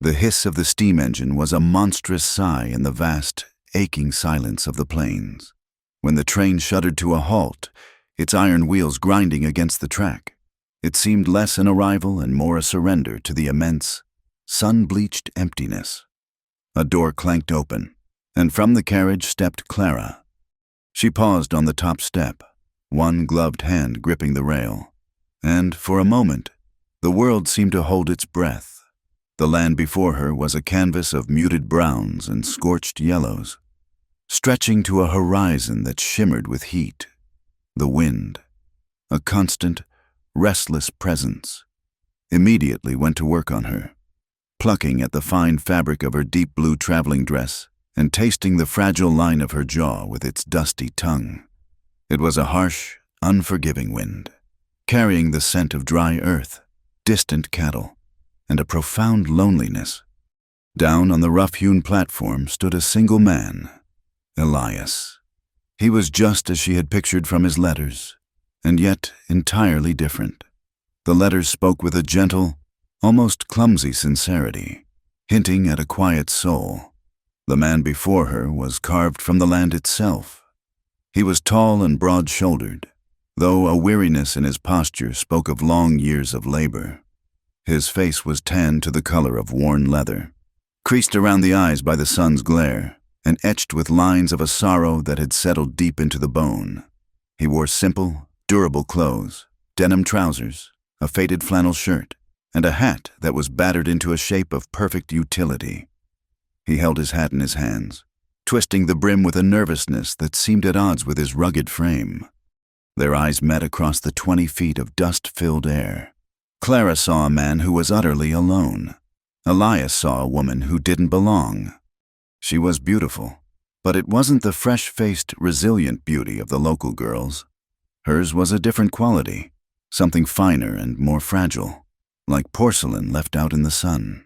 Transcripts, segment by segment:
The hiss of the steam engine was a monstrous sigh in the vast, aching silence of the plains. When the train shuddered to a halt, its iron wheels grinding against the track, it seemed less an arrival and more a surrender to the immense, sun-bleached emptiness. A door clanked open, and from the carriage stepped Clara. She paused on the top step, one gloved hand gripping the rail, and, for a moment, the world seemed to hold its breath. The land before her was a canvas of muted browns and scorched yellows, stretching to a horizon that shimmered with heat. The wind, a constant, restless presence, immediately went to work on her, plucking at the fine fabric of her deep blue traveling dress and tasting the fragile line of her jaw with its dusty tongue. It was a harsh, unforgiving wind, carrying the scent of dry earth, distant cattle, and a profound loneliness. Down on the rough-hewn platform stood a single man, Elias. He was just as she had pictured from his letters, and yet entirely different. The letters spoke with a gentle, almost clumsy sincerity, hinting at a quiet soul. The man before her was carved from the land itself. He was tall and broad-shouldered, though a weariness in his posture spoke of long years of labor. His face was tanned to the color of worn leather, creased around the eyes by the sun's glare, and etched with lines of a sorrow that had settled deep into the bone. He wore simple, durable clothes, denim trousers, a faded flannel shirt, and a hat that was battered into a shape of perfect utility. He held his hat in his hands, twisting the brim with a nervousness that seemed at odds with his rugged frame. Their eyes met across the 20 feet of dust-filled air. Clara saw a man who was utterly alone. Elias saw a woman who didn't belong. She was beautiful, but it wasn't the fresh-faced, resilient beauty of the local girls. Hers was a different quality, something finer and more fragile, like porcelain left out in the sun.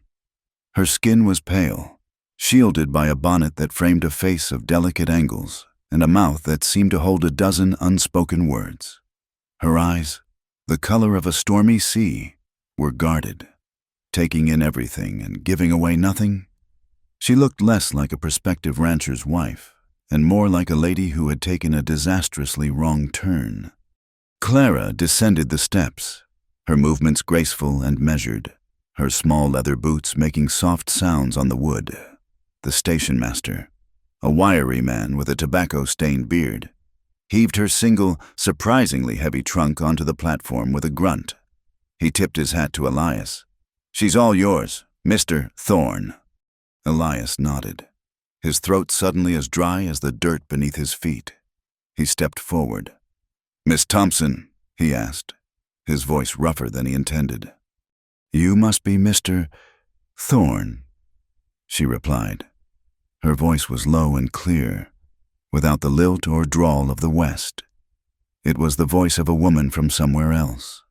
Her skin was pale, shielded by a bonnet that framed a face of delicate angles and a mouth that seemed to hold a dozen unspoken words. Her eyes, the color of a stormy sea, were guarded, taking in everything and giving away nothing. She looked less like a prospective rancher's wife and more like a lady who had taken a disastrously wrong turn. Clara descended the steps, her movements graceful and measured, her small leather boots making soft sounds on the wood. The station master, a wiry man with a tobacco-stained beard, heaved her single, surprisingly heavy trunk onto the platform with a grunt. He tipped his hat to Elias. "She's all yours, Mr. Thorne." Elias nodded, his throat suddenly as dry as the dirt beneath his feet. He stepped forward. "Miss Thompson," he asked, his voice rougher than he intended. "You must be Mr. Thorne," she replied. Her voice was low and clear, without the lilt or drawl of the West. It was the voice of a woman from somewhere else,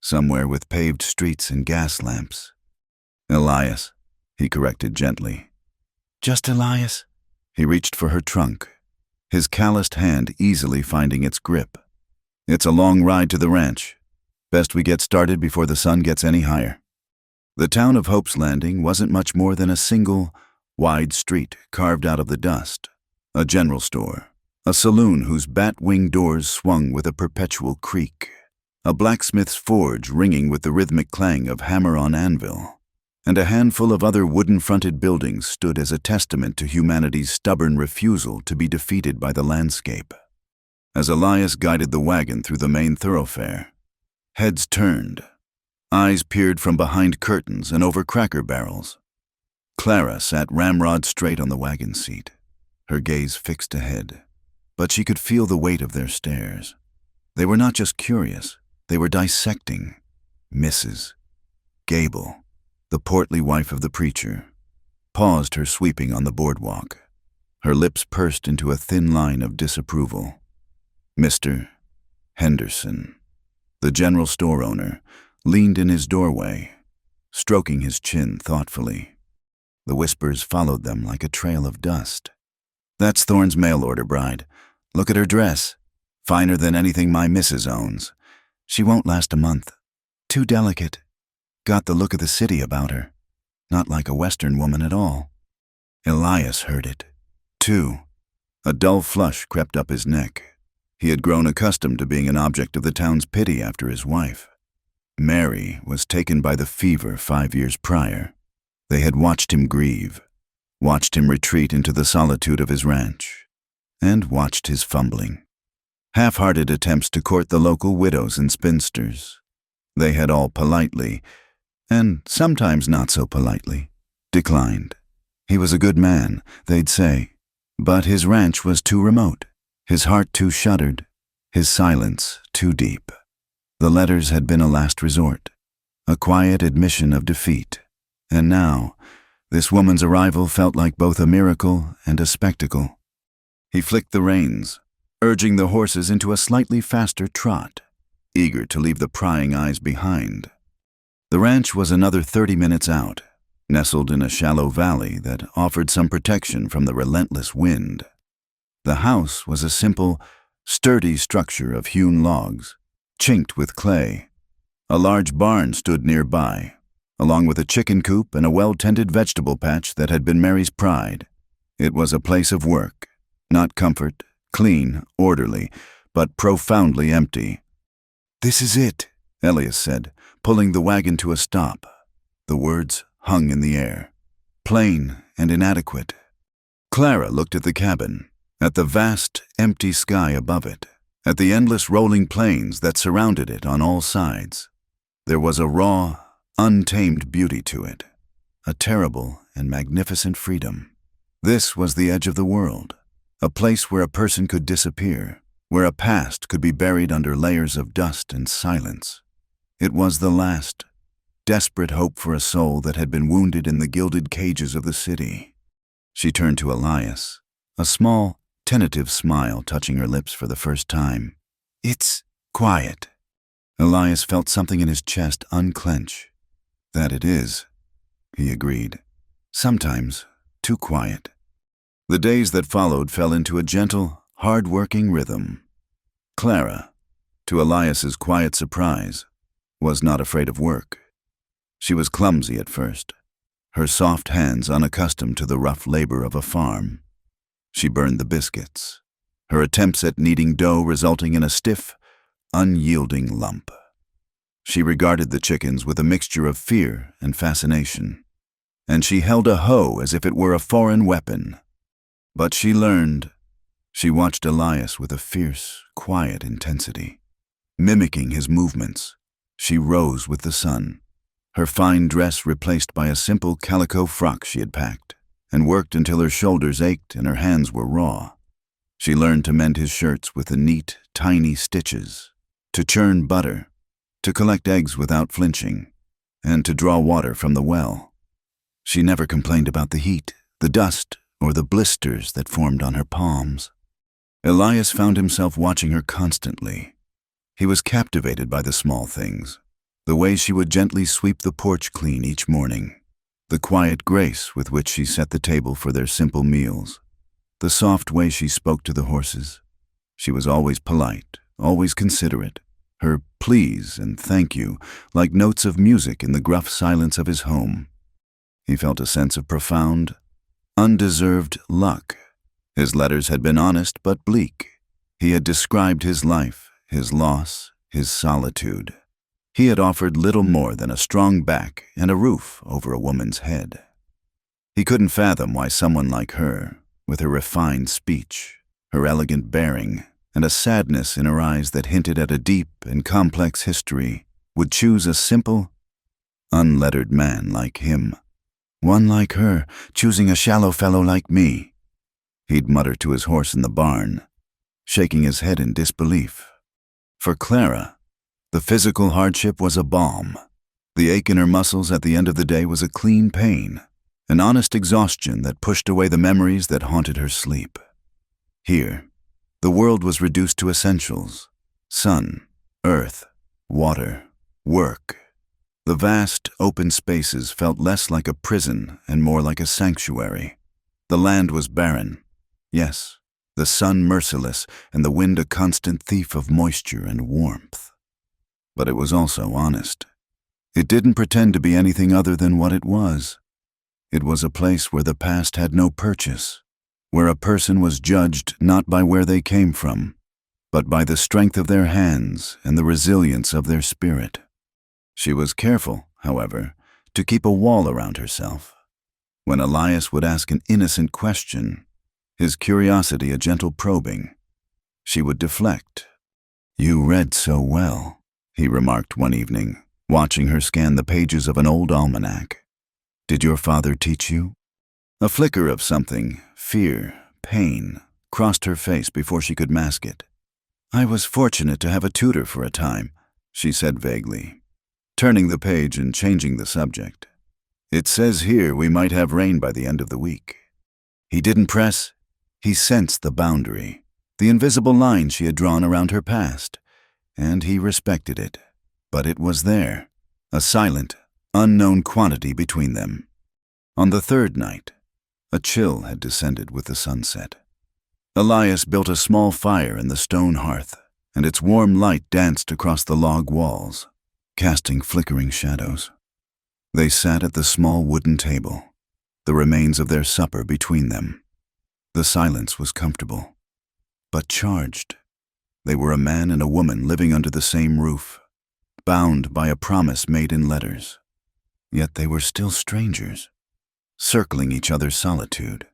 somewhere with paved streets and gas lamps. "Elias," he corrected gently. "Just Elias?" He reached for her trunk, his calloused hand easily finding its grip. "It's a long ride to the ranch. Best we get started before the sun gets any higher." The town of Hope's Landing wasn't much more than a single, wide street carved out of the dust. A general store, a saloon whose bat-wing doors swung with a perpetual creak, a blacksmith's forge ringing with the rhythmic clang of hammer on anvil, and a handful of other wooden-fronted buildings stood as a testament to humanity's stubborn refusal to be defeated by the landscape. As Elias guided the wagon through the main thoroughfare, heads turned, eyes peered from behind curtains and over cracker barrels. Clara sat ramrod straight on the wagon seat, her gaze fixed ahead, but she could feel the weight of their stares. They were not just curious, they were dissecting. Mrs. Gable, the portly wife of the preacher, paused her sweeping on the boardwalk, her lips pursed into a thin line of disapproval. Mr. Henderson, the general store owner, leaned in his doorway, stroking his chin thoughtfully. The whispers followed them like a trail of dust. "That's Thorne's mail-order bride. Look at her dress. Finer than anything my missus owns. She won't last a month. Too delicate. Got the look of the city about her." not like a Western woman at all. Elias heard it, too. A dull flush crept up his neck. He had grown accustomed to being an object of the town's pity after his wife. Mary was taken by the fever 5 years prior. They had watched him grieve, watched him retreat into the solitude of his ranch, and watched his fumbling. Half-hearted attempts to court the local widows and spinsters. They had all politely, and sometimes not so politely, declined. He was a good man, they'd say, but his ranch was too remote, his heart too shuddered, his silence too deep. The letters had been a last resort, a quiet admission of defeat, and now this woman's arrival felt like both a miracle and a spectacle. He flicked the reins, urging the horses into a slightly faster trot, eager to leave the prying eyes behind. The ranch was another 30 minutes out, nestled in a shallow valley that offered some protection from the relentless wind. The house was a simple, sturdy structure of hewn logs, chinked with clay. A large barn stood nearby, along with a chicken coop and a well-tended vegetable patch that had been Mary's pride. It was a place of work, not comfort, clean, orderly, but profoundly empty. "This is it," Elias said, pulling the wagon to a stop. The words hung in the air, plain and inadequate. Clara looked at the cabin, at the vast, empty sky above it, at the endless rolling plains that surrounded it on all sides. There was a raw, untamed beauty to it, a terrible and magnificent freedom. This was the edge of the world, a place where a person could disappear, where a past could be buried under layers of dust and silence. It was the last, desperate hope for a soul that had been wounded in the gilded cages of the city. She turned to Elias, a small, tentative smile touching her lips for the first time. "It's quiet." Elias felt something in his chest unclench. "That it is," he agreed. "Sometimes too quiet." The days that followed fell into a gentle, hard-working rhythm. Clara, to Elias's quiet surprise, was not afraid of work. She was clumsy at first, her soft hands unaccustomed to the rough labor of a farm. She burned the biscuits, her attempts at kneading dough resulting in a stiff, unyielding lump. She regarded the chickens with a mixture of fear and fascination, and she held a hoe as if it were a foreign weapon. But she learned. She watched Elias with a fierce, quiet intensity. Mimicking his movements, she rose with the sun, her fine dress replaced by a simple calico frock she had packed, and worked until her shoulders ached and her hands were raw. She learned to mend his shirts with the neat, tiny stitches, to churn butter, to collect eggs without flinching, and to draw water from the well. She never complained about the heat, the dust, or the blisters that formed on her palms. Elias found himself watching her constantly. He was captivated by the small things, the way she would gently sweep the porch clean each morning, the quiet grace with which she set the table for their simple meals, the soft way she spoke to the horses. She was always polite, always considerate, her please and thank you like notes of music in the gruff silence of his home. He felt a sense of profound, undeserved luck. His letters had been honest but bleak. He had described his life, his loss, his solitude. He had offered little more than a strong back and a roof over a woman's head. He couldn't fathom why someone like her, with her refined speech, her elegant bearing, and a sadness in her eyes that hinted at a deep and complex history, would choose a simple, unlettered man like him. One like her, choosing a shallow fellow like me. He'd mutter to his horse in the barn, shaking his head in disbelief. For Clara, the physical hardship was a balm. The ache in her muscles at the end of the day was a clean pain, an honest exhaustion that pushed away the memories that haunted her sleep. Here, the world was reduced to essentials: sun, earth, water, work. The vast, open spaces felt less like a prison and more like a sanctuary. The land was barren. Yes, the sun merciless and the wind a constant thief of moisture and warmth. But it was also honest. It didn't pretend to be anything other than what it was: It was a place where the past had no purchase, where a person was judged not by where they came from, but by the strength of their hands and the resilience of their spirit. She was careful, however, to keep a wall around herself. When Elias would ask an innocent question, his curiosity a gentle probing, she would deflect. "You read so well," he remarked one evening, watching her scan the pages of an old almanac. "Did your father teach you?" A flicker of something, fear, pain, crossed her face before she could mask it. "I was fortunate to have a tutor for a time," she said vaguely, turning the page and changing the subject. "It says here we might have rain by the end of the week." He didn't press. He sensed the boundary, the invisible line she had drawn around her past, and he respected it. But it was there, a silent, unknown quantity between them. On the third night, a chill had descended with the sunset. Elias built a small fire in the stone hearth, and its warm light danced across the log walls, casting flickering shadows. They sat at the small wooden table, the remains of their supper between them. The silence was comfortable, but charged. They were a man and a woman living under the same roof, bound by a promise made in letters. Yet they were still strangers, circling each other's solitude.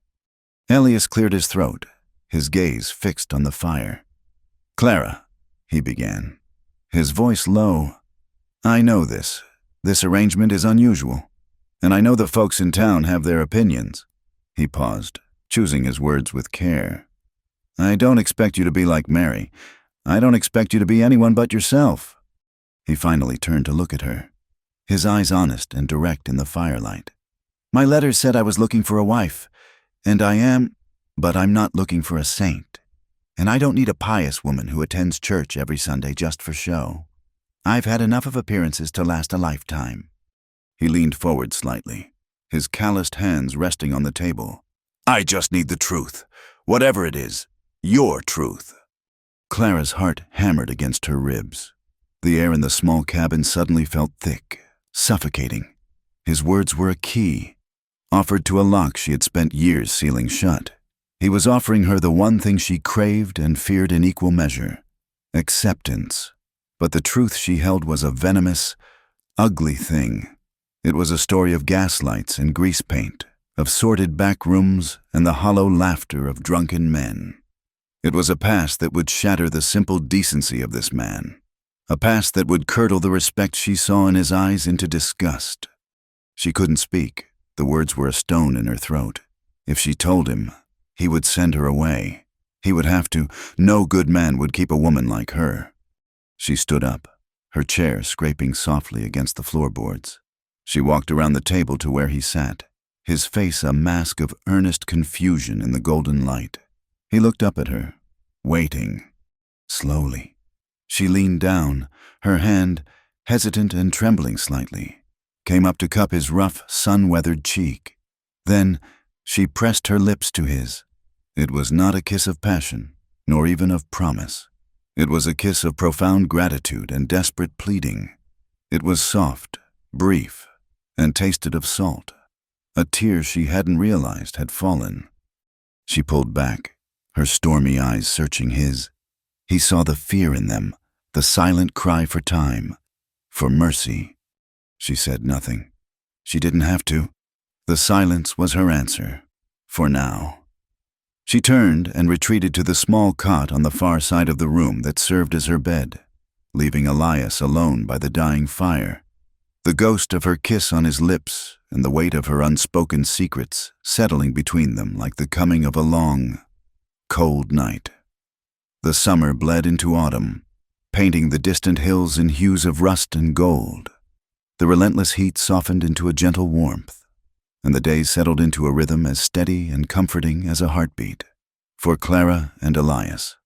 Elias cleared his throat, his gaze fixed on the fire. "Clara," he began, his voice low, "I know this. This arrangement is unusual, and I know the folks in town have their opinions." He paused, choosing his words with care. "I don't expect you to be like Mary. I don't expect you to be anyone but yourself." He finally turned to look at her, his eyes honest and direct in the firelight. "My letters said I was looking for a wife, and I am, but I'm not looking for a saint. And I don't need a pious woman who attends church every Sunday just for show. I've had enough of appearances to last a lifetime." He leaned forward slightly, his calloused hands resting on the table. "I just need the truth, whatever it is, your truth." Clara's heart hammered against her ribs. The air in the small cabin suddenly felt thick, suffocating. His words were a key, offered to a lock she had spent years sealing shut. He was offering her the one thing she craved and feared in equal measure: acceptance. But the truth she held was a venomous, ugly thing. It was a story of gaslights and grease paint, of sordid back rooms and the hollow laughter of drunken men. It was a past that would shatter the simple decency of this man, a past that would curdle the respect she saw in his eyes into disgust. She couldn't speak. The words were a stone in her throat. If she told him, he would send her away. He would have to. No good man would keep a woman like her. She stood up, her chair scraping softly against the floorboards. She walked around the table to where he sat, his face a mask of earnest confusion in the golden light. He looked up at her, waiting. Slowly, she leaned down, her hand, hesitant and trembling slightly, came up to cup his rough, sun-weathered cheek. Then she pressed her lips to his. It was not a kiss of passion, nor even of promise. It was a kiss of profound gratitude and desperate pleading. It was soft, brief, and tasted of salt. A tear she hadn't realized had fallen. She pulled back, her stormy eyes searching his. He saw the fear in them, the silent cry for time, for mercy. She said nothing. She didn't have to. The silence was her answer, for now. She turned and retreated to the small cot on the far side of the room that served as her bed, leaving Elias alone by the dying fire. The ghost of her kiss on his lips and the weight of her unspoken secrets settling between them like the coming of a long, cold night. The summer bled into autumn, painting the distant hills in hues of rust and gold. The relentless heat softened into a gentle warmth, and the days settled into a rhythm as steady and comforting as a heartbeat, for Clara and Elias.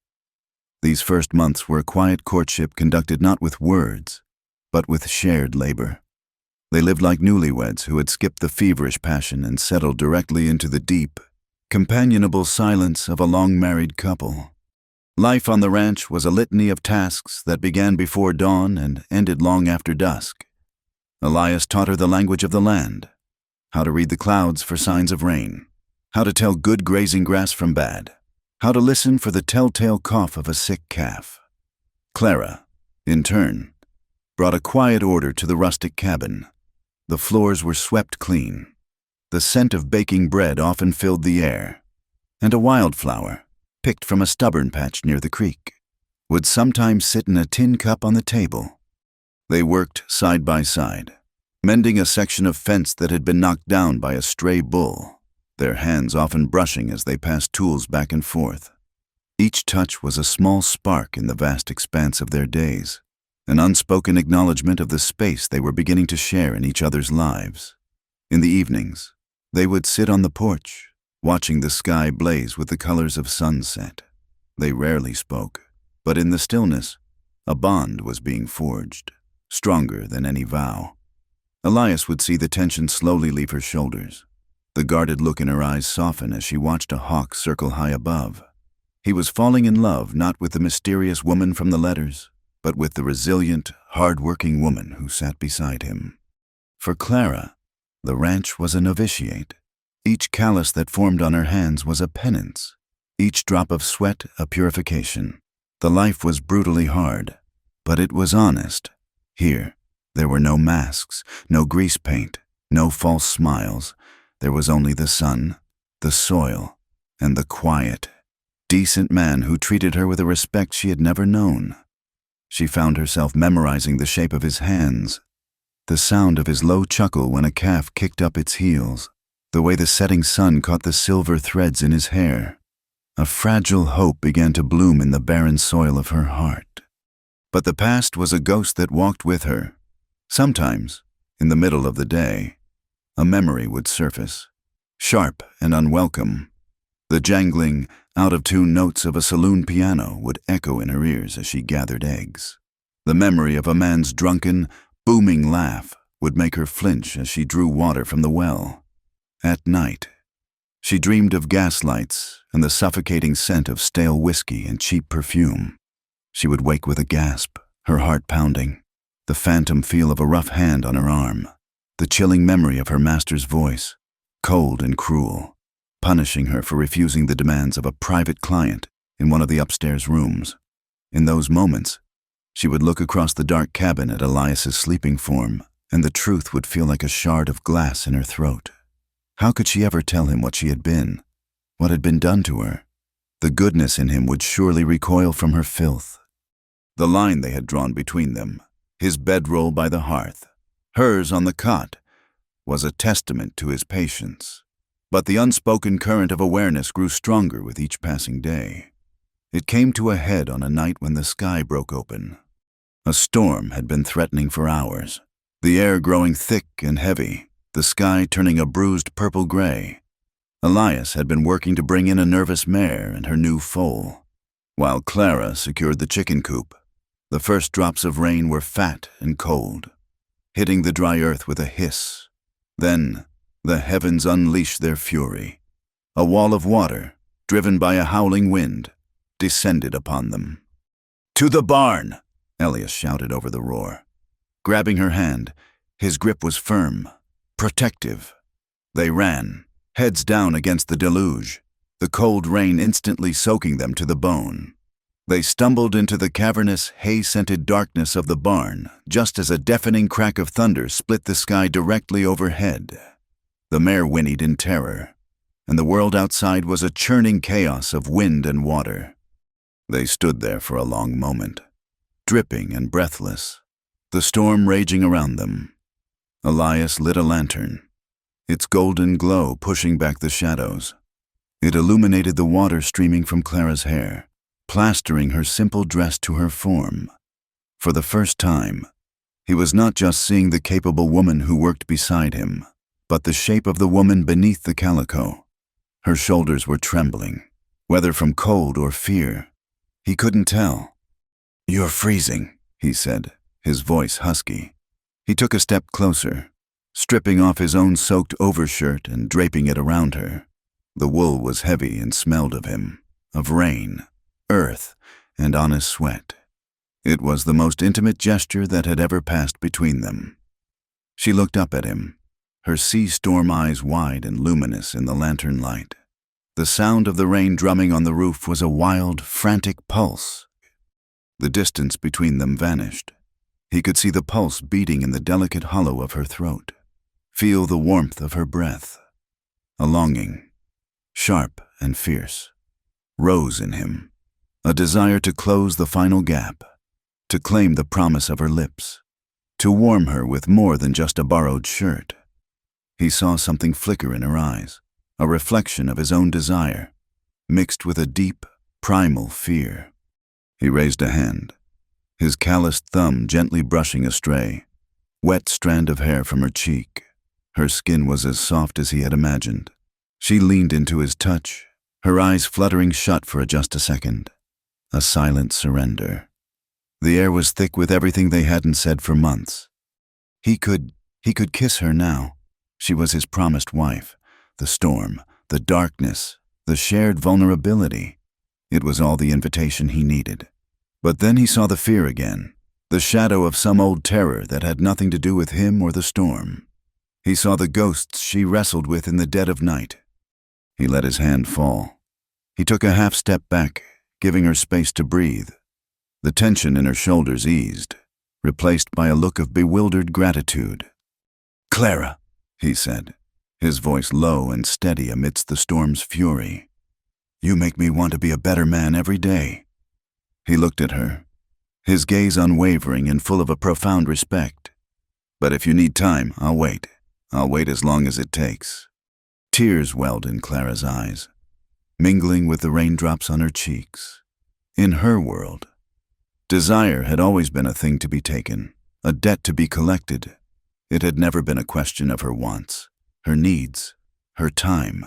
These first months were a quiet courtship conducted not with words, but with shared labor. They lived like newlyweds who had skipped the feverish passion and settled directly into the deep, companionable silence of a long-married couple. Life on the ranch was a litany of tasks that began before dawn and ended long after dusk. Elias taught her the language of the land, how to read the clouds for signs of rain, how to tell good grazing grass from bad, how to listen for the telltale cough of a sick calf. Clara, in turn, brought a quiet order to the rustic cabin. The floors were swept clean. The scent of baking bread often filled the air, and a wildflower, picked from a stubborn patch near the creek, would sometimes sit in a tin cup on the table. They worked side by side, mending a section of fence that had been knocked down by a stray bull, their hands often brushing as they passed tools back and forth. Each touch was a small spark in the vast expanse of their days, an unspoken acknowledgement of the space they were beginning to share in each other's lives. In the evenings, they would sit on the porch, watching the sky blaze with the colors of sunset. They rarely spoke, but in the stillness, a bond was being forged, stronger than any vow. Elias would see the tension slowly leave her shoulders, the guarded look in her eyes soften as she watched a hawk circle high above. He was falling in love not with the mysterious woman from the letters, but with the resilient, hard-working woman who sat beside him. For Clara, the ranch was a novitiate. Each callus that formed on her hands was a penance, each drop of sweat a purification. The life was brutally hard, but it was honest. Here, there were no masks, no grease paint, no false smiles. There was only the sun, the soil, and the quiet, decent man who treated her with a respect she had never known. She found herself memorizing the shape of his hands, the sound of his low chuckle when a calf kicked up its heels, the way the setting sun caught the silver threads in his hair. A fragile hope began to bloom in the barren soil of her heart. But the past was a ghost that walked with her. Sometimes, in the middle of the day, a memory would surface, sharp and unwelcome. The jangling, out-of-tune notes of a saloon piano would echo in her ears as she gathered eggs. The memory of a man's drunken, booming laugh would make her flinch as she drew water from the well. At night, she dreamed of gaslights and the suffocating scent of stale whiskey and cheap perfume. She would wake with a gasp, her heart pounding, the phantom feel of a rough hand on her arm, the chilling memory of her master's voice, cold and cruel, punishing her for refusing the demands of a private client in one of the upstairs rooms. In those moments, she would look across the dark cabin at Elias's sleeping form, and the truth would feel like a shard of glass in her throat. How could she ever tell him what she had been, what had been done to her? The goodness in him would surely recoil from her filth. The line they had drawn between them, his bedroll by the hearth, hers on the cot, was a testament to his patience. But the unspoken current of awareness grew stronger with each passing day. It came to a head on a night when the sky broke open. A storm had been threatening for hours, the air growing thick and heavy, the sky turning a bruised purple-gray. Elias had been working to bring in a nervous mare and her new foal, while Clara secured the chicken coop. The first drops of rain were fat and cold, hitting the dry earth with a hiss. Then, the heavens unleashed their fury. A wall of water, driven by a howling wind, descended upon them. "To the barn!" Elias shouted over the roar. Grabbing her hand, his grip was firm, protective. They ran, heads down against the deluge, the cold rain instantly soaking them to the bone. They stumbled into the cavernous, hay-scented darkness of the barn just as a deafening crack of thunder split the sky directly overhead. The mare whinnied in terror, and the world outside was a churning chaos of wind and water. They stood there for a long moment, dripping and breathless, the storm raging around them. Elias lit a lantern, its golden glow pushing back the shadows. It illuminated the water streaming from Clara's hair, plastering her simple dress to her form. For the first time, he was not just seeing the capable woman who worked beside him, but the shape of the woman beneath the calico. Her shoulders were trembling, whether from cold or fear. He couldn't tell. "You're freezing," he said, his voice husky. He took a step closer, stripping off his own soaked overshirt and draping it around her. The wool was heavy and smelled of him, of rain, earth, and honest sweat. It was the most intimate gesture that had ever passed between them. She looked up at him, her sea storm eyes wide and luminous in the lantern light. The sound of the rain drumming on the roof was a wild, frantic pulse. The distance between them vanished. He could see the pulse beating in the delicate hollow of her throat, feel the warmth of her breath. A longing, sharp and fierce, rose in him, a desire to close the final gap, to claim the promise of her lips, to warm her with more than just a borrowed shirt. He saw something flicker in her eyes, a reflection of his own desire, mixed with a deep, primal fear. He raised a hand, his calloused thumb gently brushing a stray, wet strand of hair from her cheek. Her skin was as soft as he had imagined. She leaned into his touch, her eyes fluttering shut for just a second. A silent surrender. The air was thick with everything they hadn't said for months. He could kiss her now. She was his promised wife. The storm, the darkness, the shared vulnerability. It was all the invitation he needed. But then he saw the fear again, the shadow of some old terror that had nothing to do with him or the storm. He saw the ghosts she wrestled with in the dead of night. He let his hand fall. He took a half step back, giving her space to breathe. The tension in her shoulders eased, replaced by a look of bewildered gratitude. "Clara," he said, his voice low and steady amidst the storm's fury. "You make me want to be a better man every day." He looked at her, his gaze unwavering and full of a profound respect. "But if you need time, I'll wait. I'll wait as long as it takes." Tears welled in Clara's eyes, mingling with the raindrops on her cheeks. In her world, desire had always been a thing to be taken, a debt to be collected. It had never been a question of her wants, her needs, her time.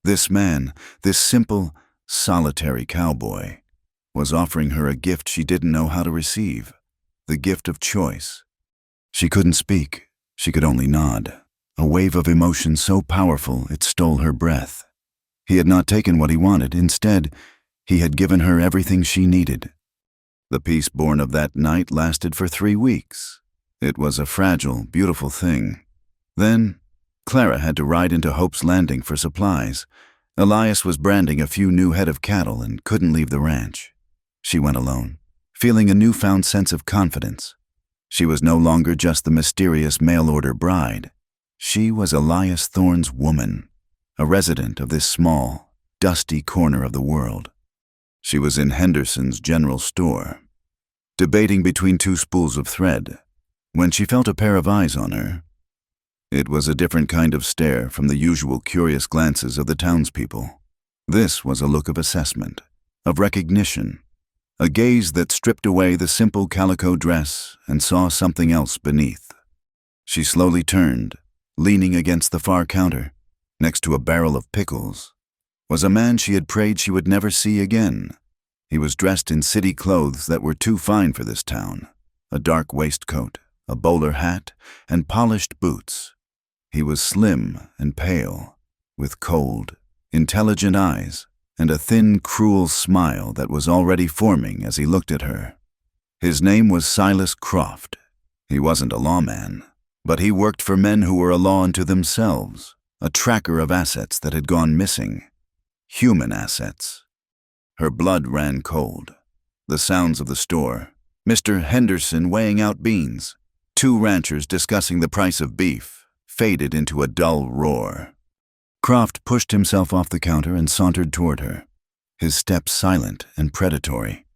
This man, this simple, solitary cowboy, was offering her a gift she didn't know how to receive, the gift of choice. She couldn't speak, she could only nod, a wave of emotion so powerful it stole her breath. He had not taken what he wanted. Instead, he had given her everything she needed. The peace born of that night lasted for 3 weeks. It was a fragile, beautiful thing. Then, Clara had to ride into Hope's Landing for supplies. Elias was branding a few new head of cattle and couldn't leave the ranch. She went alone, feeling a newfound sense of confidence. She was no longer just the mysterious mail-order bride. She was Elias Thorne's woman, a resident of this small, dusty corner of the world. She was in Henderson's general store, debating between 2 spools of thread, when she felt a pair of eyes on her. It was a different kind of stare from the usual curious glances of the townspeople. This was a look of assessment, of recognition, a gaze that stripped away the simple calico dress and saw something else beneath. She slowly turned, leaning against the far counter, next to a barrel of pickles, was a man she had prayed she would never see again. He was dressed in city clothes that were too fine for this town, a dark waistcoat, a bowler hat, and polished boots. He was slim and pale, with cold, intelligent eyes, and a thin, cruel smile that was already forming as he looked at her. His name was Silas Croft. He wasn't a lawman, but he worked for men who were a law unto themselves, a tracker of assets that had gone missing. Human assets. Her blood ran cold. The sounds of the store, Mr. Henderson weighing out beans, 2 ranchers discussing the price of beef, faded into a dull roar. Croft pushed himself off the counter and sauntered toward her, his steps silent and predatory.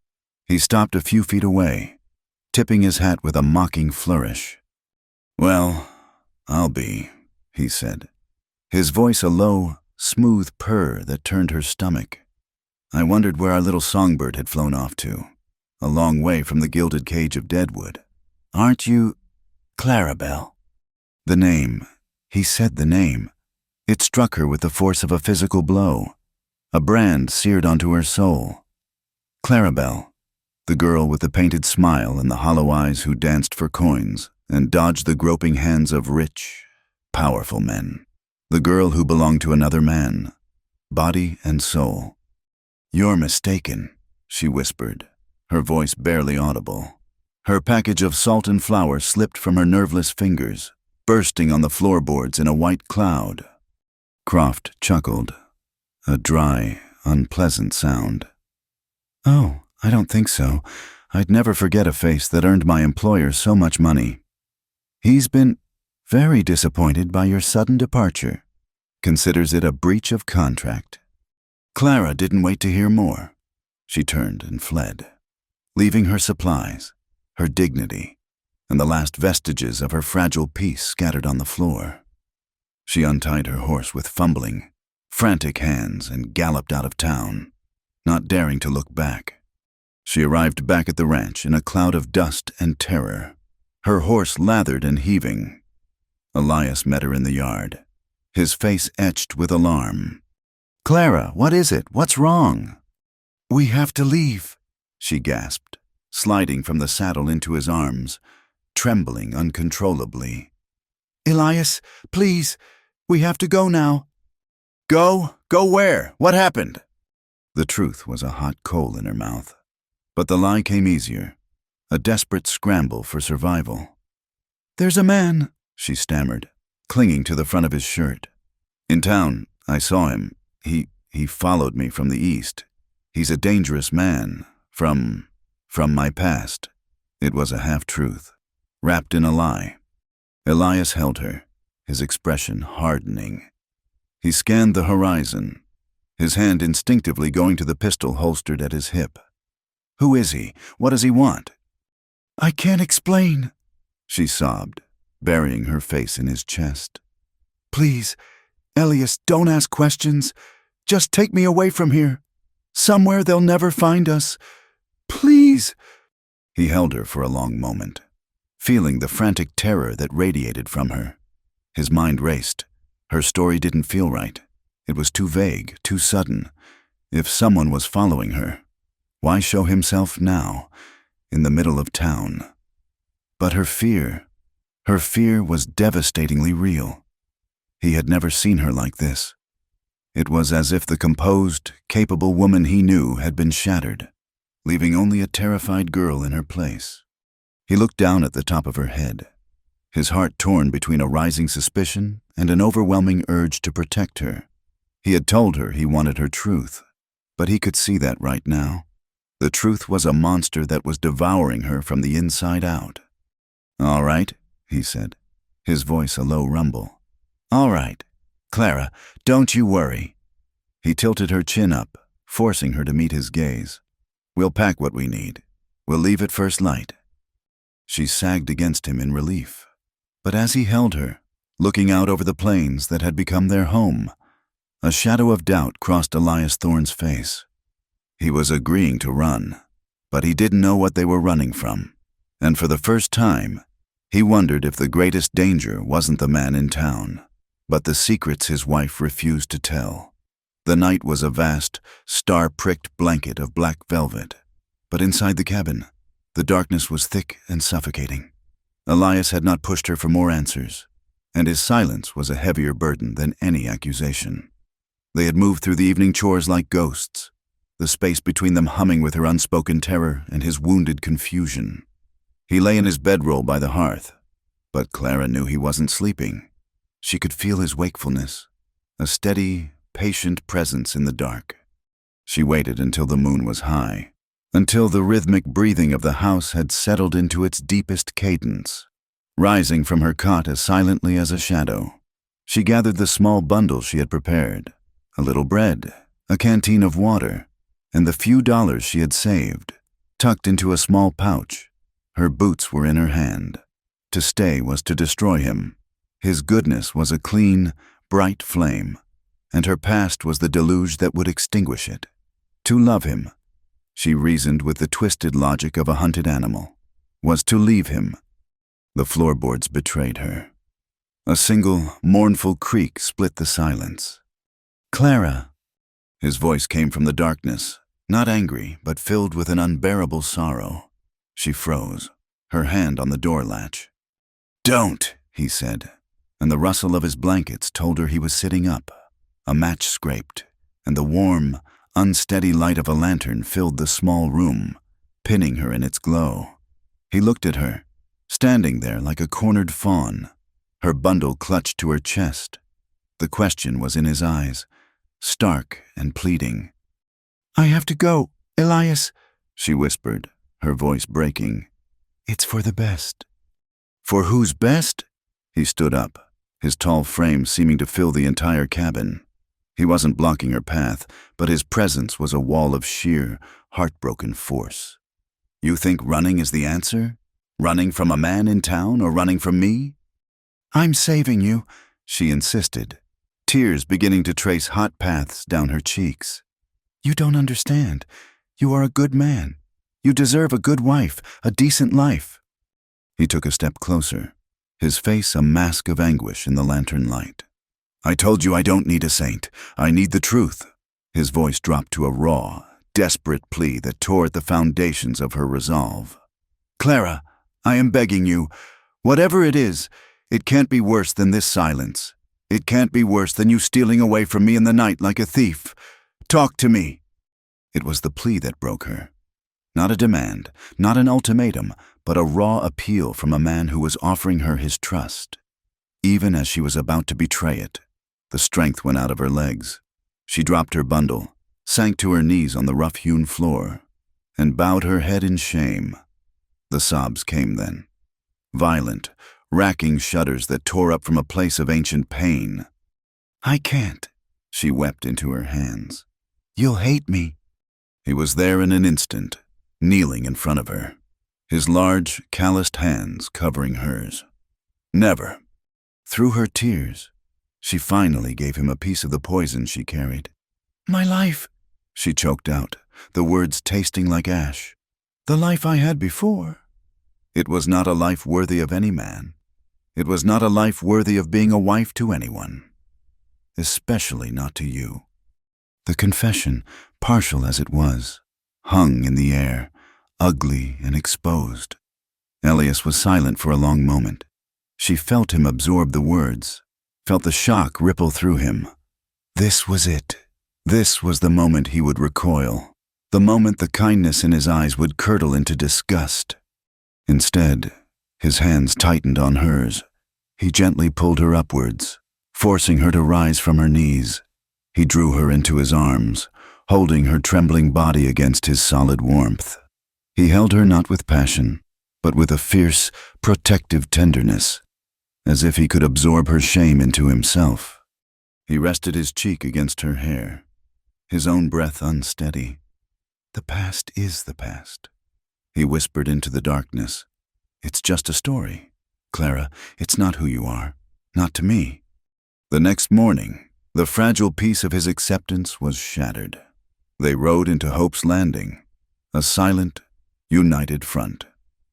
He stopped a few feet away, tipping his hat with a mocking flourish. "Well, I'll be," he said, his voice a low, smooth purr that turned her stomach. "I wondered where our little songbird had flown off to, a long way from the gilded cage of deadwood. Aren't you Clarabelle?" The name. He said the name. It struck her with the force of a physical blow, a brand seared onto her soul. Clarabelle, the girl with the painted smile and the hollow eyes who danced for coins and dodged the groping hands of rich, powerful men. The girl who belonged to another man, body and soul. "You're mistaken," she whispered, her voice barely audible. Her package of salt and flour slipped from her nerveless fingers, bursting on the floorboards in a white cloud. Croft chuckled, a dry, unpleasant sound. "Oh, I don't think so. I'd never forget a face that earned my employer so much money. He's been very disappointed by your sudden departure. Considers it a breach of contract." Clara didn't wait to hear more. She turned and fled, leaving her supplies, her dignity, and the last vestiges of her fragile peace scattered on the floor. She untied her horse with fumbling, frantic hands and galloped out of town, not daring to look back. She arrived back at the ranch in a cloud of dust and terror, her horse lathered and heaving. Elias met her in the yard, his face etched with alarm. "Clara, what is it? What's wrong?" "We have to leave," she gasped, sliding from the saddle into his arms, trembling uncontrollably. "Elias, please, we have to go now." "Go? Go where? What happened?" The truth was a hot coal in her mouth, but the lie came easier, a desperate scramble for survival. "There's a man," she stammered, clinging to the front of his shirt. "In town, I saw him. He followed me from the east. He's a dangerous man, from my past." It was a half-truth, wrapped in a lie. Elias held her, his expression hardening. He scanned the horizon, his hand instinctively going to the pistol holstered at his hip. "Who is he? What does he want?" "I can't explain," she sobbed, burying her face in his chest. "Please, Elias, don't ask questions. Just take me away from here. Somewhere they'll never find us. Please." He held her for a long moment, feeling the frantic terror that radiated from her. His mind raced. Her story didn't feel right. It was too vague, too sudden. If someone was following her, why show himself now, in the middle of town? But her fear was devastatingly real. He had never seen her like this. It was as if the composed, capable woman he knew had been shattered, leaving only a terrified girl in her place. He looked down at the top of her head, his heart torn between a rising suspicion and an overwhelming urge to protect her. He had told her he wanted her truth, but he could see that right now. The truth was a monster that was devouring her from the inside out. "All right," he said, his voice a low rumble. "All right. Clara, don't you worry." He tilted her chin up, forcing her to meet his gaze. "We'll pack what we need. We'll leave at first light." She sagged against him in relief. But as he held her, looking out over the plains that had become their home, a shadow of doubt crossed Elias Thorne's face. He was agreeing to run, but he didn't know what they were running from. And for the first time, he wondered if the greatest danger wasn't the man in town, but the secrets his wife refused to tell. The night was a vast, star-pricked blanket of black velvet, but inside the cabin, the darkness was thick and suffocating. Elias had not pushed her for more answers, and his silence was a heavier burden than any accusation. They had moved through the evening chores like ghosts, the space between them humming with her unspoken terror and his wounded confusion. He lay in his bedroll by the hearth, but Clara knew he wasn't sleeping. She could feel his wakefulness, a steady, patient presence in the dark. She waited until the moon was high, until the rhythmic breathing of the house had settled into its deepest cadence. Rising from her cot as silently as a shadow, she gathered the small bundle she had prepared, a little bread, a canteen of water, and the few dollars she had saved, tucked into a small pouch. Her boots were in her hand. To stay was to destroy him. His goodness was a clean, bright flame, and her past was the deluge that would extinguish it. To love him, she reasoned with the twisted logic of a hunted animal, was to leave him. The floorboards betrayed her. A single, mournful creak split the silence. "Clara." His voice came from the darkness, not angry, but filled with an unbearable sorrow. She froze, her hand on the door latch. "Don't," he said, and the rustle of his blankets told her he was sitting up. A match scraped, and the warm, unsteady light of a lantern filled the small room, pinning her in its glow. He looked at her, standing there like a cornered fawn, her bundle clutched to her chest. The question was in his eyes, stark and pleading. "I have to go, Elias," she whispered, her voice breaking. "It's for the best." "For whose best?" He stood up, his tall frame seeming to fill the entire cabin. He wasn't blocking her path, but his presence was a wall of sheer, heartbroken force. "You think running is the answer? Running from a man in town or running from me?" "I'm saving you," she insisted, tears beginning to trace hot paths down her cheeks. "You don't understand. You are a good man. You deserve a good wife, a decent life." He took a step closer, his face a mask of anguish in the lantern light. "I told you I don't need a saint. I need the truth." His voice dropped to a raw, desperate plea that tore at the foundations of her resolve. "Clara, I am begging you. Whatever it is, it can't be worse than this silence. It can't be worse than you stealing away from me in the night like a thief. Talk to me." It was the plea that broke her. Not a demand, not an ultimatum, but a raw appeal from a man who was offering her his trust. Even as she was about to betray it, the strength went out of her legs. She dropped her bundle, sank to her knees on the rough-hewn floor, and bowed her head in shame. The sobs came then, violent, racking shudders that tore up from a place of ancient pain. "I can't," she wept into her hands. "You'll hate me." He was there in an instant, kneeling in front of her, his large, calloused hands covering hers. "Never." Through her tears, she finally gave him a piece of the poison she carried. "My life," she choked out, the words tasting like ash. "The life I had before." It was not a life worthy of any man. It was not a life worthy of being a wife to anyone, especially not to you. The confession, partial as it was, hung in the air, ugly and exposed. Elias was silent for a long moment. She felt him absorb the words, felt the shock ripple through him. This was it. This was the moment he would recoil, the moment the kindness in his eyes would curdle into disgust. Instead, his hands tightened on hers. He gently pulled her upwards, forcing her to rise from her knees. He drew her into his arms, holding her trembling body against his solid warmth. He held her not with passion, but with a fierce, protective tenderness, as if he could absorb her shame into himself. He rested his cheek against her hair, his own breath unsteady. "The past is the past," he whispered into the darkness. "It's just a story. Clara, it's not who you are, not to me." The next morning, the fragile piece of his acceptance was shattered. They rode into Hope's Landing, a silent, united front.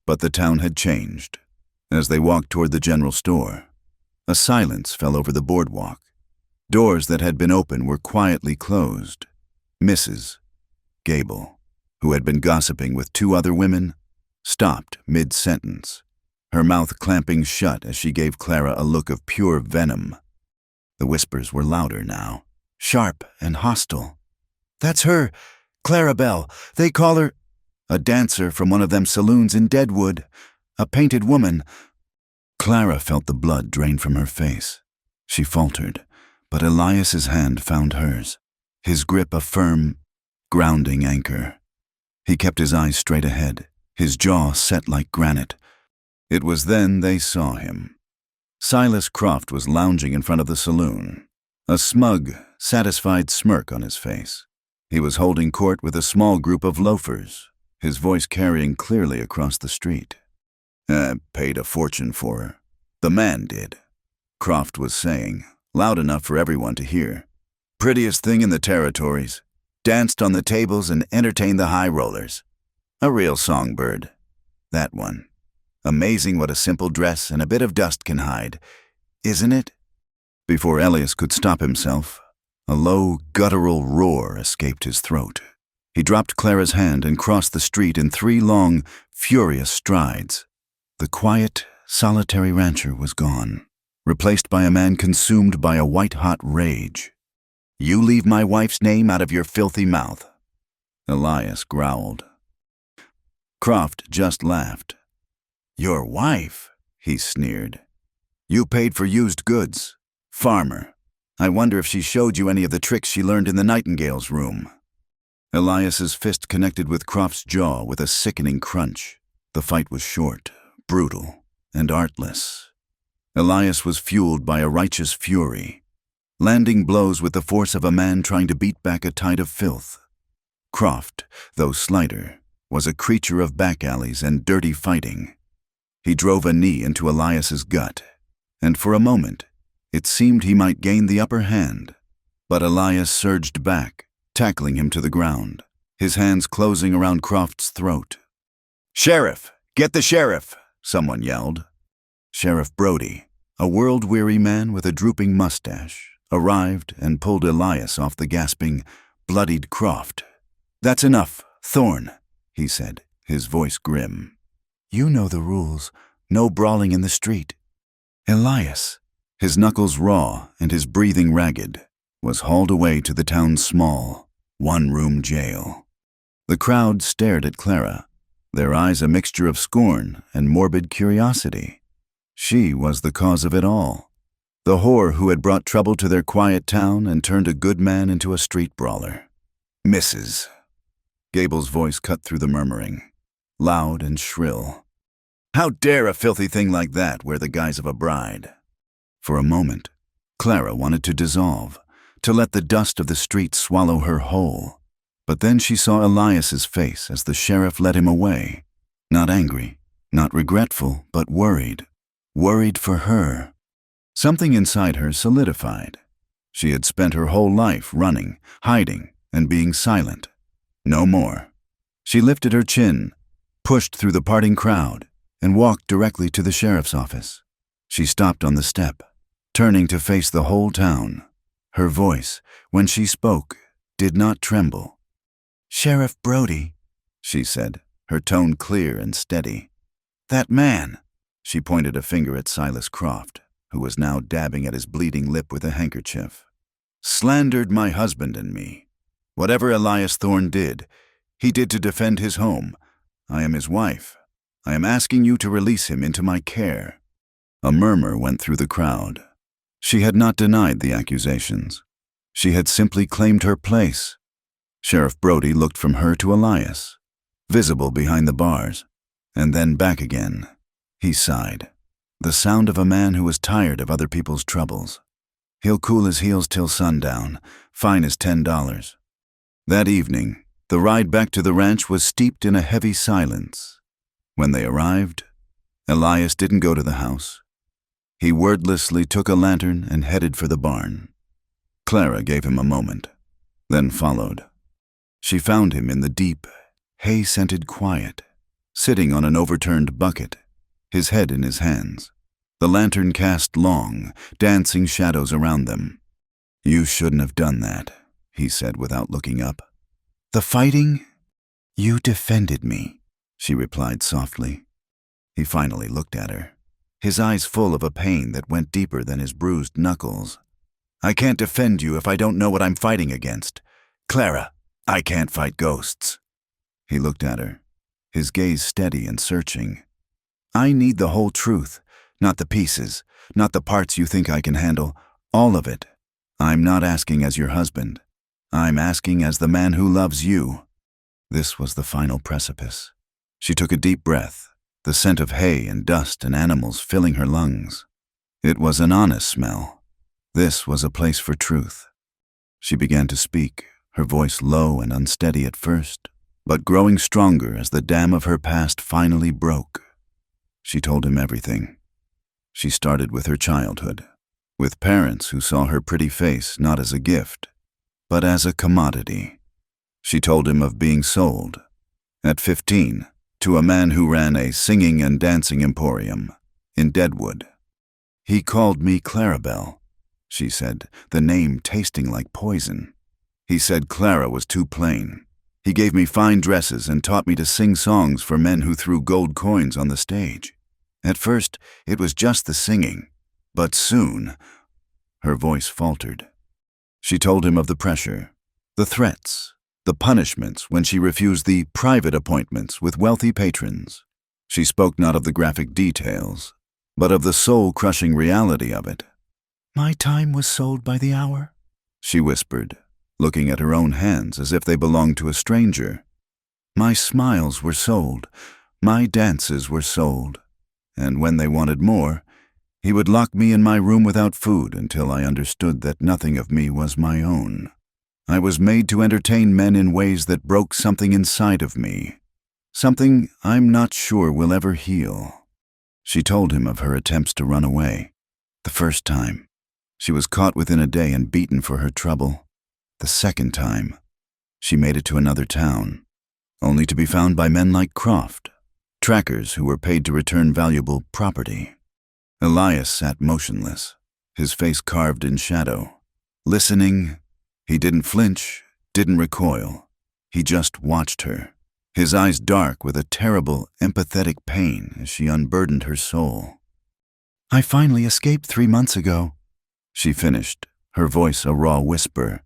But the town had changed. As they walked toward the general store, a silence fell over the boardwalk. Doors that had been open were quietly closed. Mrs. Gable, who had been gossiping with two other women, stopped mid-sentence, her mouth clamping shut as she gave Clara a look of pure venom. The whispers were louder now, sharp and hostile. "That's her, Clara Bell. They call her—" "A dancer from one of them saloons in Deadwood. A painted woman." Clara felt the blood drain from her face. She faltered, but Elias's hand found hers, his grip a firm, grounding anchor. He kept his eyes straight ahead, his jaw set like granite. It was then they saw him. Silas Croft was lounging in front of the saloon, a smug, satisfied smirk on his face. He was holding court with a small group of loafers, his voice carrying clearly across the street. Paid a fortune for her. The man did," Croft was saying, loud enough for everyone to hear. "Prettiest thing in the territories. Danced on the tables and entertained the high rollers. A real songbird. That one. Amazing what a simple dress and a bit of dust can hide, isn't it?" Before Elias could stop himself, a low, guttural roar escaped his throat. He dropped Clara's hand and crossed the street in 3 long, furious strides. The quiet, solitary rancher was gone, replaced by a man consumed by a white-hot rage. "You leave my wife's name out of your filthy mouth," Elias growled. Croft just laughed. "Your wife?" he sneered. You paid for used goods. Farmer. I wonder if she showed you any of the tricks she learned in the Nightingale's room." Elias's fist connected with Croft's jaw with a sickening crunch. The fight was short, brutal, and artless. Elias was fueled by a righteous fury, landing blows with the force of a man trying to beat back a tide of filth. Croft, though slighter, was a creature of back alleys and dirty fighting. He drove a knee into Elias's gut, and for a moment, it seemed he might gain the upper hand. But Elias surged back, tackling him to the ground, his hands closing around Croft's throat. "Sheriff! Get the sheriff!" someone yelled. Sheriff Brody, a world-weary man with a drooping mustache, arrived and pulled Elias off the gasping, bloodied Croft. "That's enough, Thorne," he said, his voice grim. "You know the rules. No brawling in the street." Elias, his knuckles raw and his breathing ragged, was hauled away to the town's small, one-room jail. The crowd stared at Clara, their eyes a mixture of scorn and morbid curiosity. She was the cause of it all, the whore who had brought trouble to their quiet town and turned a good man into a street brawler. "Mrs." Gable's voice cut through the murmuring, loud and shrill. "How dare a filthy thing like that wear the guise of a bride?" For a moment, Clara wanted to dissolve, to let the dust of the street swallow her whole. But then she saw Elias's face as the sheriff led him away. Not angry, not regretful, but worried. Worried for her. Something inside her solidified. She had spent her whole life running, hiding, and being silent. No more. She lifted her chin, pushed through the parting crowd, and walked directly to the sheriff's office. She stopped on the step, turning to face the whole town. Her voice, when she spoke, did not tremble. "Sheriff Brody," she said, her tone clear and steady. "That man," she pointed a finger at Silas Croft, who was now dabbing at his bleeding lip with a handkerchief, "slandered my husband and me. Whatever Elias Thorne did, he did to defend his home. I am his wife. I am asking you to release him into my care." A murmur went through the crowd. She had not denied the accusations. She had simply claimed her place. Sheriff Brody looked from her to Elias, visible behind the bars, and then back again. He sighed, the sound of a man who was tired of other people's troubles. "He'll cool his heels till sundown. Fine is $10. That evening, the ride back to the ranch was steeped in a heavy silence. When they arrived, Elias didn't go to the house. He wordlessly took a lantern and headed for the barn. Clara gave him a moment, then followed. She found him in the deep, hay-scented quiet, sitting on an overturned bucket, his head in his hands. The lantern cast long, dancing shadows around them. "You shouldn't have done that," he said without looking up. "The fighting? You defended me," she replied softly. He finally looked at her, his eyes full of a pain that went deeper than his bruised knuckles. "I can't defend you if I don't know what I'm fighting against. Clara, I can't fight ghosts." He looked at her, his gaze steady and searching. "I need the whole truth, not the pieces, not the parts you think I can handle, all of it. I'm not asking as your husband. I'm asking as the man who loves you." This was the final precipice. She took a deep breath, the scent of hay and dust and animals filling her lungs. It was an honest smell. This was a place for truth. She began to speak, her voice low and unsteady at first, but growing stronger as the dam of her past finally broke. She told him everything. She started with her childhood, with parents who saw her pretty face not as a gift, but as a commodity. She told him of being sold, at 15, to a man who ran a singing and dancing emporium in Deadwood. "He called me Clarabelle," she said, the name tasting like poison. "He said Clara was too plain. He gave me fine dresses and taught me to sing songs for men who threw gold coins on the stage. At first, it was just the singing, but soon—" Her voice faltered. She told him of the pressure, the threats, the punishments when she refused the private appointments with wealthy patrons. She spoke not of the graphic details, but of the soul-crushing reality of it. "My time was sold by the hour," she whispered, looking at her own hands as if they belonged to a stranger. "My smiles were sold, my dances were sold, and when they wanted more, he would lock me in my room without food until I understood that nothing of me was my own. I was made to entertain men in ways that broke something inside of me, something I'm not sure will ever heal." She told him of her attempts to run away. The first time, she was caught within a day and beaten for her trouble. The second time, she made it to another town, only to be found by men like Croft, trackers who were paid to return valuable property. Elias sat motionless, his face carved in shadow. Listening, he didn't flinch, didn't recoil. He just watched her, his eyes dark with a terrible, empathetic pain as she unburdened her soul. "I finally escaped 3 months ago," she finished, her voice a raw whisper.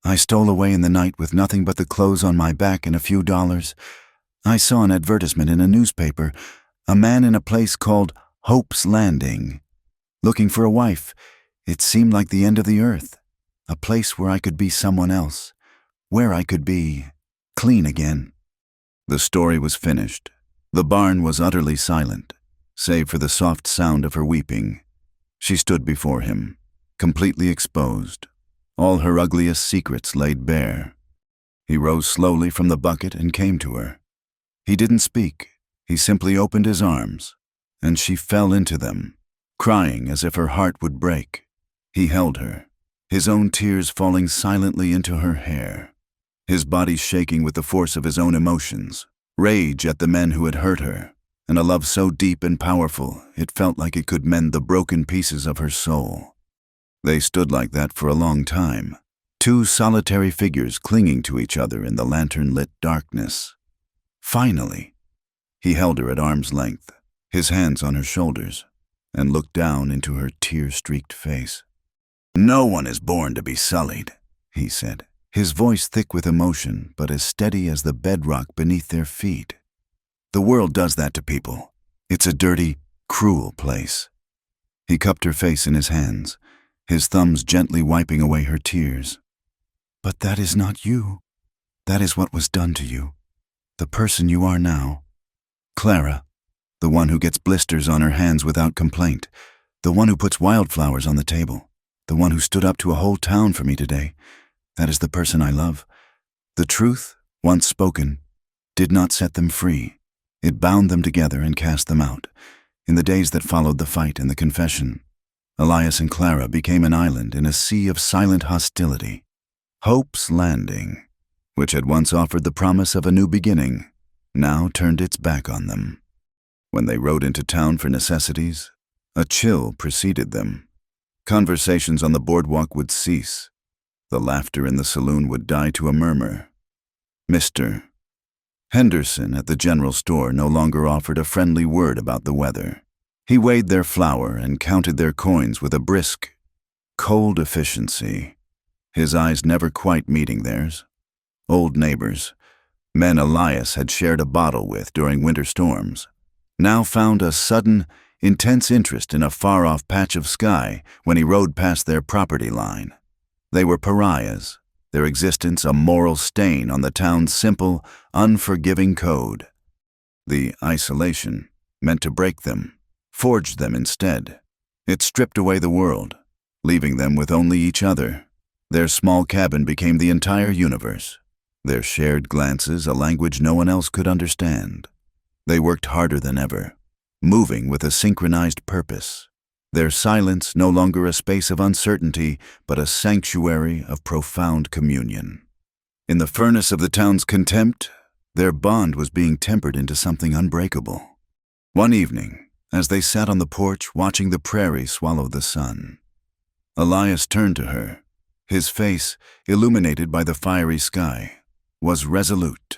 "I stole away in the night with nothing but the clothes on my back and a few dollars. I saw an advertisement in a newspaper, a man in a place called Hope's Landing, looking for a wife. It seemed like the end of the earth, a place where I could be someone else, where I could be clean again." The story was finished. The barn was utterly silent, save for the soft sound of her weeping. She stood before him, completely exposed, all her ugliest secrets laid bare. He rose slowly from the bucket and came to her. He didn't speak, he simply opened his arms, and she fell into them, crying as if her heart would break. He held her, his own tears falling silently into her hair, his body shaking with the force of his own emotions, rage at the men who had hurt her, and a love so deep and powerful it felt like it could mend the broken pieces of her soul. They stood like that for a long time, two solitary figures clinging to each other in the lantern-lit darkness. Finally, he held her at arm's length, his hands on her shoulders, and looked down into her tear-streaked face. "No one is born to be sullied," he said, his voice thick with emotion but as steady as the bedrock beneath their feet. "The world does that to people. It's a dirty, cruel place." He cupped her face in his hands, his thumbs gently wiping away her tears. "But that is not you. That is what was done to you, the person you are now. Clara, the one who gets blisters on her hands without complaint, the one who puts wildflowers on the table, the one who stood up to a whole town for me today, that is the person I love. The truth, once spoken, did not set them free. It bound them together and cast them out. In the days that followed the fight and the confession, Elias and Clara became an island in a sea of silent hostility. Hope's Landing, which had once offered the promise of a new beginning, now turned its back on them. When they rode into town for necessities, a chill preceded them. Conversations on the boardwalk would cease. The laughter in the saloon would die to a murmur. Mr. Henderson at the general store no longer offered a friendly word about the weather. He weighed their flour and counted their coins with a brisk, cold efficiency, his eyes never quite meeting theirs. Old neighbors, men Elias had shared a bottle with during winter storms, now found a sudden, intense interest in a far-off patch of sky when he rode past their property line. They were pariahs, their existence a moral stain on the town's simple, unforgiving code. The isolation meant to break them, forged them instead. It stripped away the world, leaving them with only each other. Their small cabin became the entire universe, their shared glances a language no one else could understand. They worked harder than ever, moving with a synchronized purpose. Their silence no longer a space of uncertainty, but a sanctuary of profound communion. In the furnace of the town's contempt, their bond was being tempered into something unbreakable. One evening, as they sat on the porch watching the prairie swallow the sun, Elias turned to her. His face, illuminated by the fiery sky, was resolute.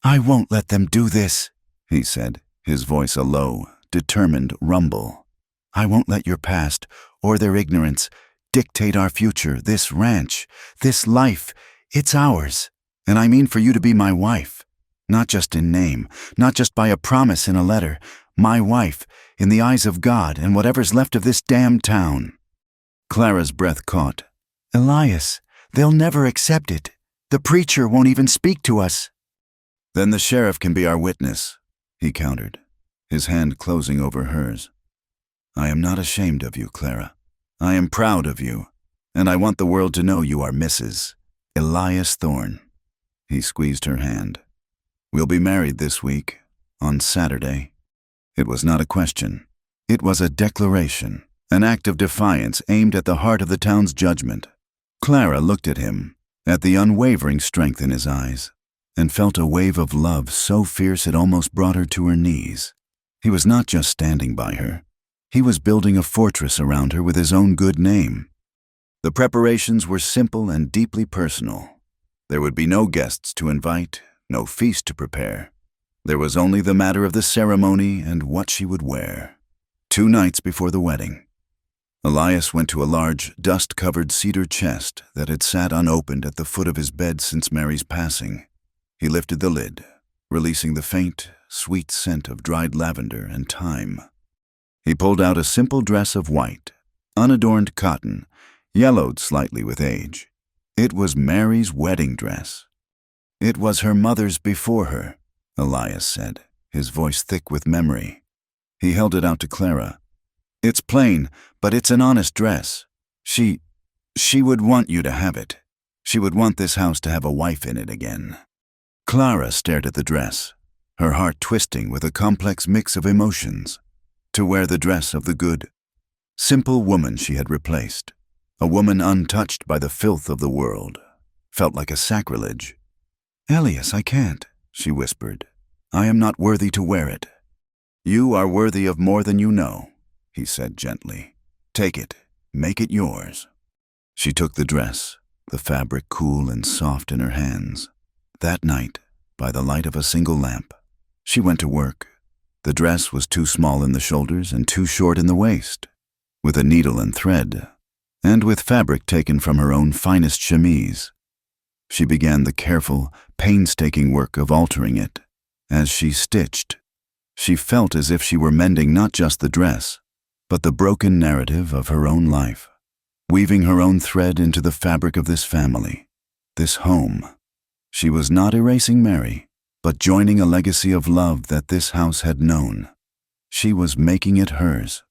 "I won't let them do this," he said, his voice a low, determined rumble. "I won't let your past, or their ignorance, dictate our future, this ranch, this life. It's ours, and I mean for you to be my wife. Not just in name, not just by a promise in a letter, my wife, in the eyes of God and whatever's left of this damned town." Clara's breath caught. "Elias, they'll never accept it. The preacher won't even speak to us." "Then the sheriff can be our witness," he countered, his hand closing over hers. "I am not ashamed of you, Clara. I am proud of you, and I want the world to know you are Mrs. Elias Thorne." He squeezed her hand. "We'll be married this week, on Saturday." It was not a question. It was a declaration, an act of defiance aimed at the heart of the town's judgment. Clara looked at him, at the unwavering strength in his eyes, and felt a wave of love so fierce it almost brought her to her knees. He was not just standing by her. He was building a fortress around her with his own good name. The preparations were simple and deeply personal. There would be no guests to invite, no feast to prepare. There was only the matter of the ceremony and what she would wear. 2 nights before the wedding, Elias went to a large, dust-covered cedar chest that had sat unopened at the foot of his bed since Mary's passing. He lifted the lid, releasing the faint, sweet scent of dried lavender and thyme. He pulled out a simple dress of white, unadorned cotton, yellowed slightly with age. It was Mary's wedding dress. "It was her mother's before her," Elias said, his voice thick with memory. He held it out to Clara. "It's plain, but it's an honest dress. She would want you to have it. She would want this house to have a wife in it again." Clara stared at the dress, her heart twisting with a complex mix of emotions. To wear the dress of the good, simple woman she had replaced, a woman untouched by the filth of the world, felt like a sacrilege. "Elias, I can't," she whispered. "I am not worthy to wear it." "You are worthy of more than you know," he said gently. "Take it, make it yours." She took the dress, the fabric cool and soft in her hands. That night, by the light of a single lamp, she went to work. The dress was too small in the shoulders and too short in the waist, with a needle and thread, and with fabric taken from her own finest chemise. She began the careful, painstaking work of altering it. As she stitched, she felt as if she were mending not just the dress, but the broken narrative of her own life, weaving her own thread into the fabric of this family, this home. She was not erasing Mary, but joining a legacy of love that this house had known. She was making it hers.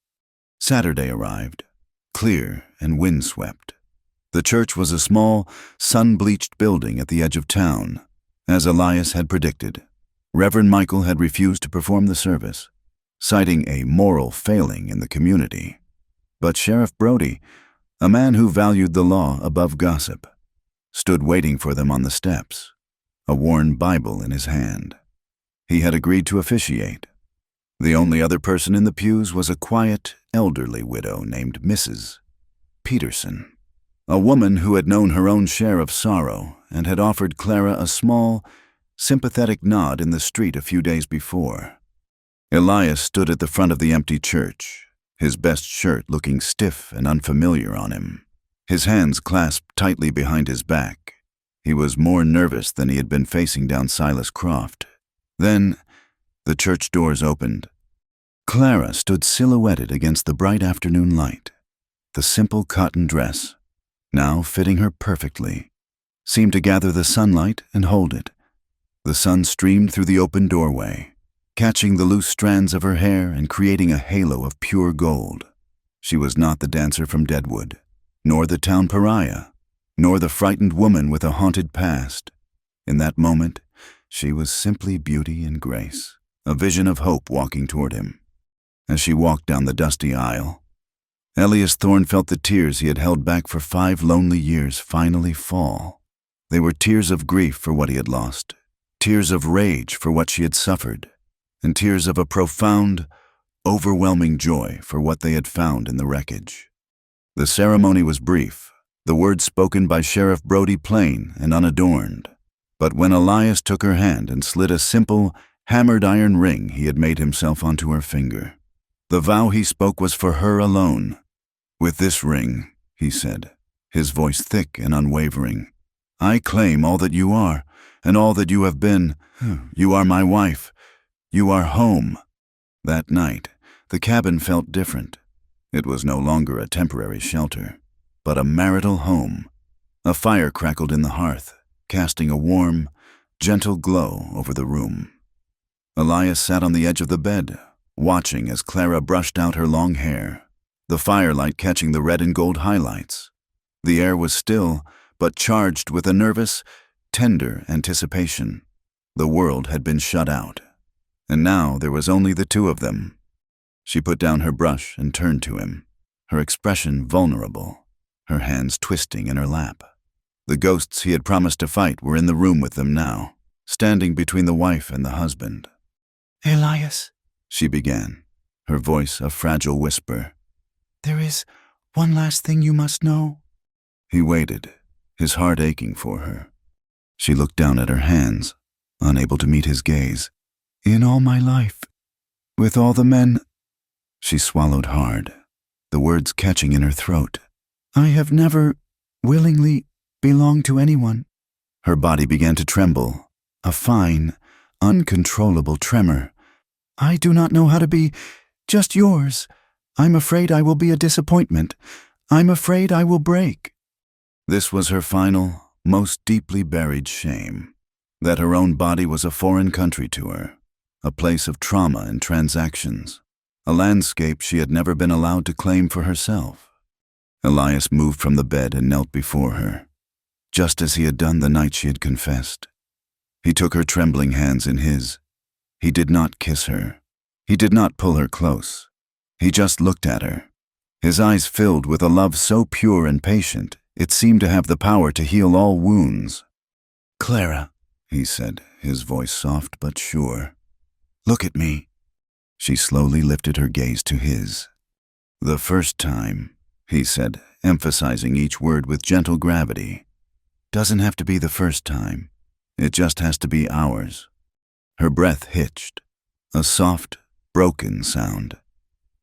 Saturday arrived, clear and windswept. The church was a small, sun-bleached building at the edge of town. As Elias had predicted, Reverend Michael had refused to perform the service, citing a moral failing in the community. But Sheriff Brody, a man who valued the law above gossip, stood waiting for them on the steps, a worn Bible in his hand. He had agreed to officiate. The only other person in the pews was a quiet, elderly widow named Mrs. Peterson, a woman who had known her own share of sorrow and had offered Clara a small, sympathetic nod in the street a few days before. Elias stood at the front of the empty church, his best shirt looking stiff and unfamiliar on him, his hands clasped tightly behind his back. He was more nervous than he had been facing down Silas Croft. Then, the church doors opened. Clara stood silhouetted against the bright afternoon light. The simple cotton dress, now fitting her perfectly, seemed to gather the sunlight and hold it. The sun streamed through the open doorway, catching the loose strands of her hair and creating a halo of pure gold. She was not the dancer from Deadwood, nor the town pariah, nor the frightened woman with a haunted past. In that moment, she was simply beauty and grace, a vision of hope walking toward him. As she walked down the dusty aisle, Elias Thorne felt the tears he had held back for 5 lonely years finally fall. They were tears of grief for what he had lost, tears of rage for what she had suffered, and tears of a profound, overwhelming joy for what they had found in the wreckage. The ceremony was brief, the words spoken by Sheriff Brody plain and unadorned. But when Elias took her hand and slid a simple, hammered iron ring he had made himself onto her finger, the vow he spoke was for her alone. "With this ring," he said, his voice thick and unwavering, "I claim all that you are, and all that you have been. You are my wife. You are home." That night, the cabin felt different. It was no longer a temporary shelter, but a marital home. A fire crackled in the hearth, casting a warm, gentle glow over the room. Elias sat on the edge of the bed, watching as Clara brushed out her long hair, the firelight catching the red and gold highlights. The air was still, but charged with a nervous, tender anticipation. The world had been shut out, and now there was only the two of them. She put down her brush and turned to him, her expression vulnerable, her hands twisting in her lap. The ghosts he had promised to fight were in the room with them now, standing between the wife and the husband. Elias, She began, her voice a fragile whisper. there is one last thing you must know. He waited, his heart aching for her. She looked down at her hands, unable to meet his gaze. In all my life, with all the men, She swallowed hard, the words catching in her throat. I have never willingly belonged to anyone. Her body began to tremble, a fine, uncontrollable tremor. I do not know how to be just yours. I'm afraid I will be a disappointment. I'm afraid I will break. This was her final, most deeply buried shame, that her own body was a foreign country to her, a place of trauma and transactions, a landscape she had never been allowed to claim for herself. Elias moved from the bed and knelt before her, just as he had done the night she had confessed. He took her trembling hands in his. He did not kiss her. He did not pull her close. He just looked at her, his eyes filled with a love so pure and patient, it seemed to have the power to heal all wounds. Clara, He said, his voice soft but sure. look at me. She slowly lifted her gaze to his. The first time, he said, emphasizing each word with gentle gravity. Doesn't have to be the first time. It just has to be ours. Her breath hitched, a soft, broken sound.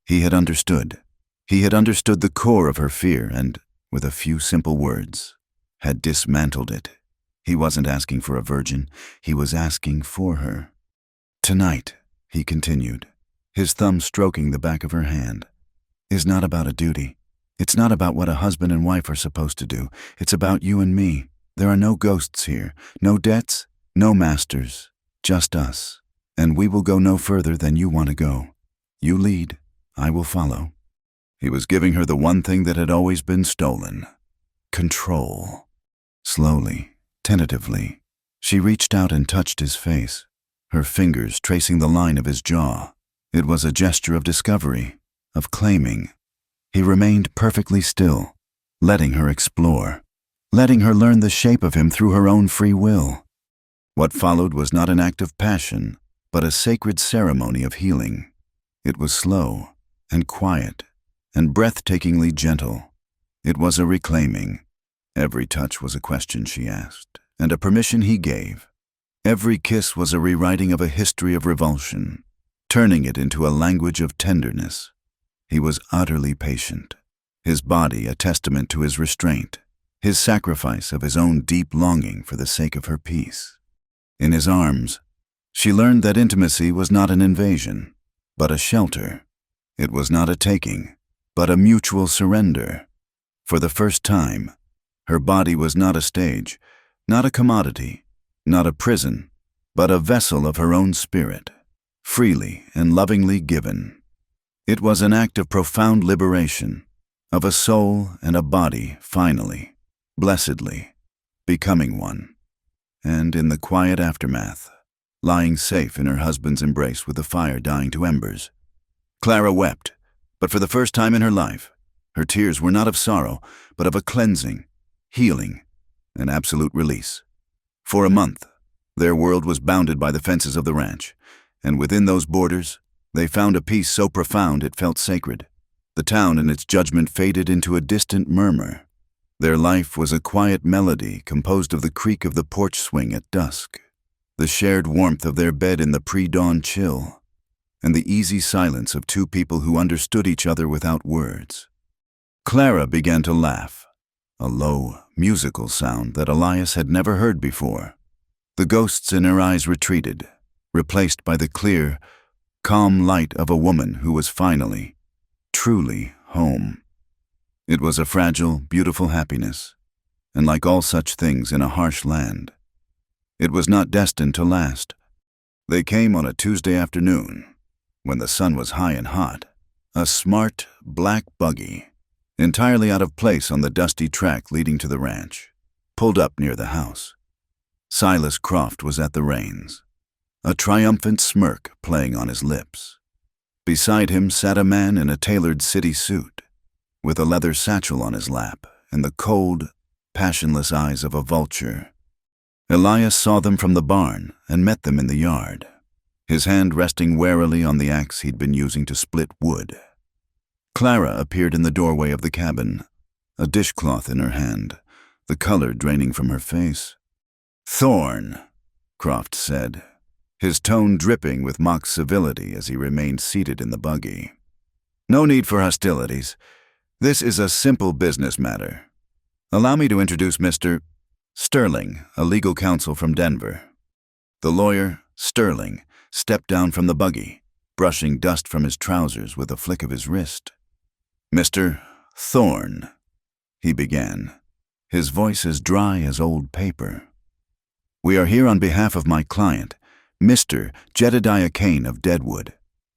He had understood. He had understood the core of her fear and, with a few simple words, had dismantled it. He wasn't asking for a virgin. He was asking for her. Tonight, he continued, his thumb stroking the back of her hand, is not about a duty. It's not about what a husband and wife are supposed to do. It's about you and me. There are no ghosts here, no debts, no masters, just us. And we will go no further than you want to go. You lead, I will follow. He was giving her the one thing that had always been stolen: control. Slowly, tentatively, she reached out and touched his face, her fingers tracing the line of his jaw. It was a gesture of discovery, of claiming. He remained perfectly still, letting her explore, letting her learn the shape of him through her own free will. What followed was not an act of passion, but a sacred ceremony of healing. It was slow and quiet and breathtakingly gentle. It was a reclaiming. Every touch was a question she asked, and a permission he gave. Every kiss was a rewriting of a history of revulsion, turning it into a language of tenderness. He was utterly patient, his body a testament to his restraint, his sacrifice of his own deep longing for the sake of her peace. In his arms, she learned that intimacy was not an invasion, but a shelter. It was not a taking, but a mutual surrender. For the first time, her body was not a stage, not a commodity, not a prison, but a vessel of her own spirit, freely and lovingly given. It was an act of profound liberation, of a soul and a body finally, blessedly, becoming one. And in the quiet aftermath, lying safe in her husband's embrace with the fire dying to embers, Clara wept, but for the first time in her life, her tears were not of sorrow, but of a cleansing, healing, and absolute release. For a month, their world was bounded by the fences of the ranch, and within those borders, they found a peace so profound it felt sacred. The town and its judgment faded into a distant murmur. Their life was a quiet melody composed of the creak of the porch swing at dusk, the shared warmth of their bed in the pre-dawn chill, and the easy silence of two people who understood each other without words. Clara began to laugh, a low, musical sound that Elias had never heard before. The ghosts in her eyes retreated, replaced by the clear, calm light of a woman who was finally, truly home. It was a fragile, beautiful happiness, and like all such things in a harsh land, it was not destined to last. They came on a Tuesday afternoon, when the sun was high and hot, a smart, black buggy, entirely out of place on the dusty track leading to the ranch, pulled up near the house. Silas Croft was at the reins, a triumphant smirk playing on his lips. Beside him sat a man in a tailored city suit, with a leather satchel on his lap and the cold, passionless eyes of a vulture. Elias saw them from the barn and met them in the yard, his hand resting warily on the axe he'd been using to split wood. Clara appeared in the doorway of the cabin, a dishcloth in her hand, the color draining from her face. "Thorne," Croft said, his tone dripping with mock civility as he remained seated in the buggy. "No need for hostilities. This is a simple business matter. Allow me to introduce Mr. Sterling, a legal counsel from Denver." The lawyer, Sterling, stepped down from the buggy, brushing dust from his trousers with a flick of his wrist. "Mr. Thorne," he began, his voice as dry as old paper. "We are here on behalf of my client, Mr. Jedediah Kane of Deadwood.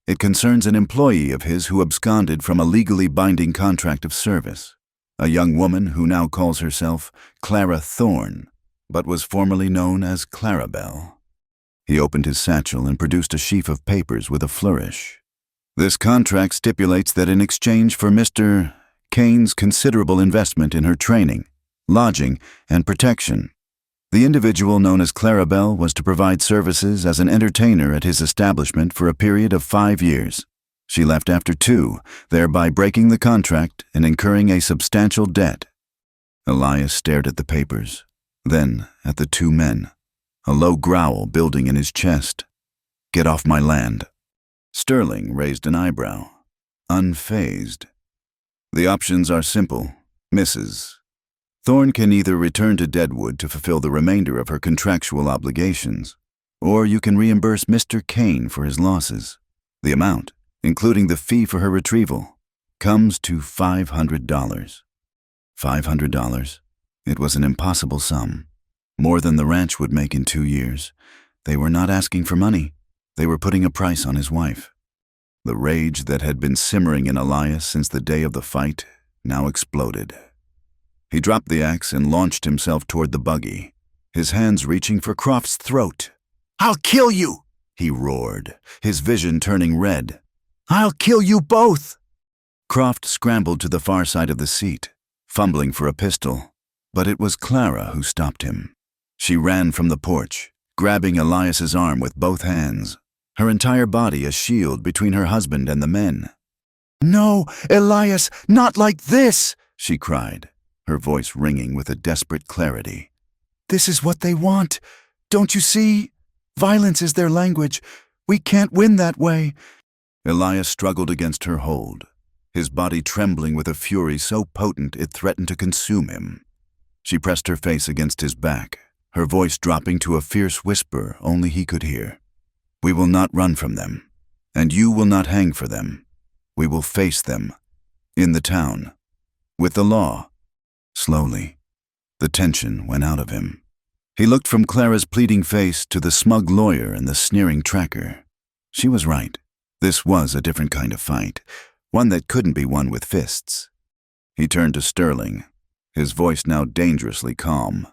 It concerns an employee of his who absconded from a legally binding contract of service, a young woman who now calls herself Clara Thorne, but was formerly known as Clarabelle." He opened his satchel and produced a sheaf of papers with a flourish. "This contract stipulates that in exchange for Mr. Kane's considerable investment in her training, lodging, and protection, the individual known as Clarabelle was to provide services as an entertainer at his establishment for a period of 5 years. She left after 2, thereby breaking the contract and incurring a substantial debt." Elias stared at the papers, then at the 2 men, a low growl building in his chest. "Get off my land." Sterling raised an eyebrow, unfazed. "The options are simple, Mrs. Thorne can either return to Deadwood to fulfill the remainder of her contractual obligations, or you can reimburse Mr. Kane for his losses. The amount, including the fee for her retrieval, comes to $500. $500. It was an impossible sum, more than the ranch would make in 2 years. They were not asking for money. They were putting a price on his wife. The rage that had been simmering in Elias since the day of the fight now exploded. He dropped the axe and launched himself toward the buggy, his hands reaching for Croft's throat. "I'll kill you!" he roared, his vision turning red. "I'll kill you both!" Croft scrambled to the far side of the seat, fumbling for a pistol, but it was Clara who stopped him. She ran from the porch, grabbing Elias's arm with both hands, her entire body a shield between her husband and the men. "No, Elias, not like this!" she cried, her voice ringing with a desperate clarity. "This is what they want. Don't you see? Violence is their language. We can't win that way." Elias struggled against her hold, his body trembling with a fury so potent it threatened to consume him. She pressed her face against his back, her voice dropping to a fierce whisper only he could hear. "We will not run from them, and you will not hang for them. We will face them, in the town, with the law." Slowly, the tension went out of him. He looked from Clara's pleading face to the smug lawyer and the sneering tracker. She was right. This was a different kind of fight, one that couldn't be won with fists. He turned to Sterling, his voice now dangerously calm.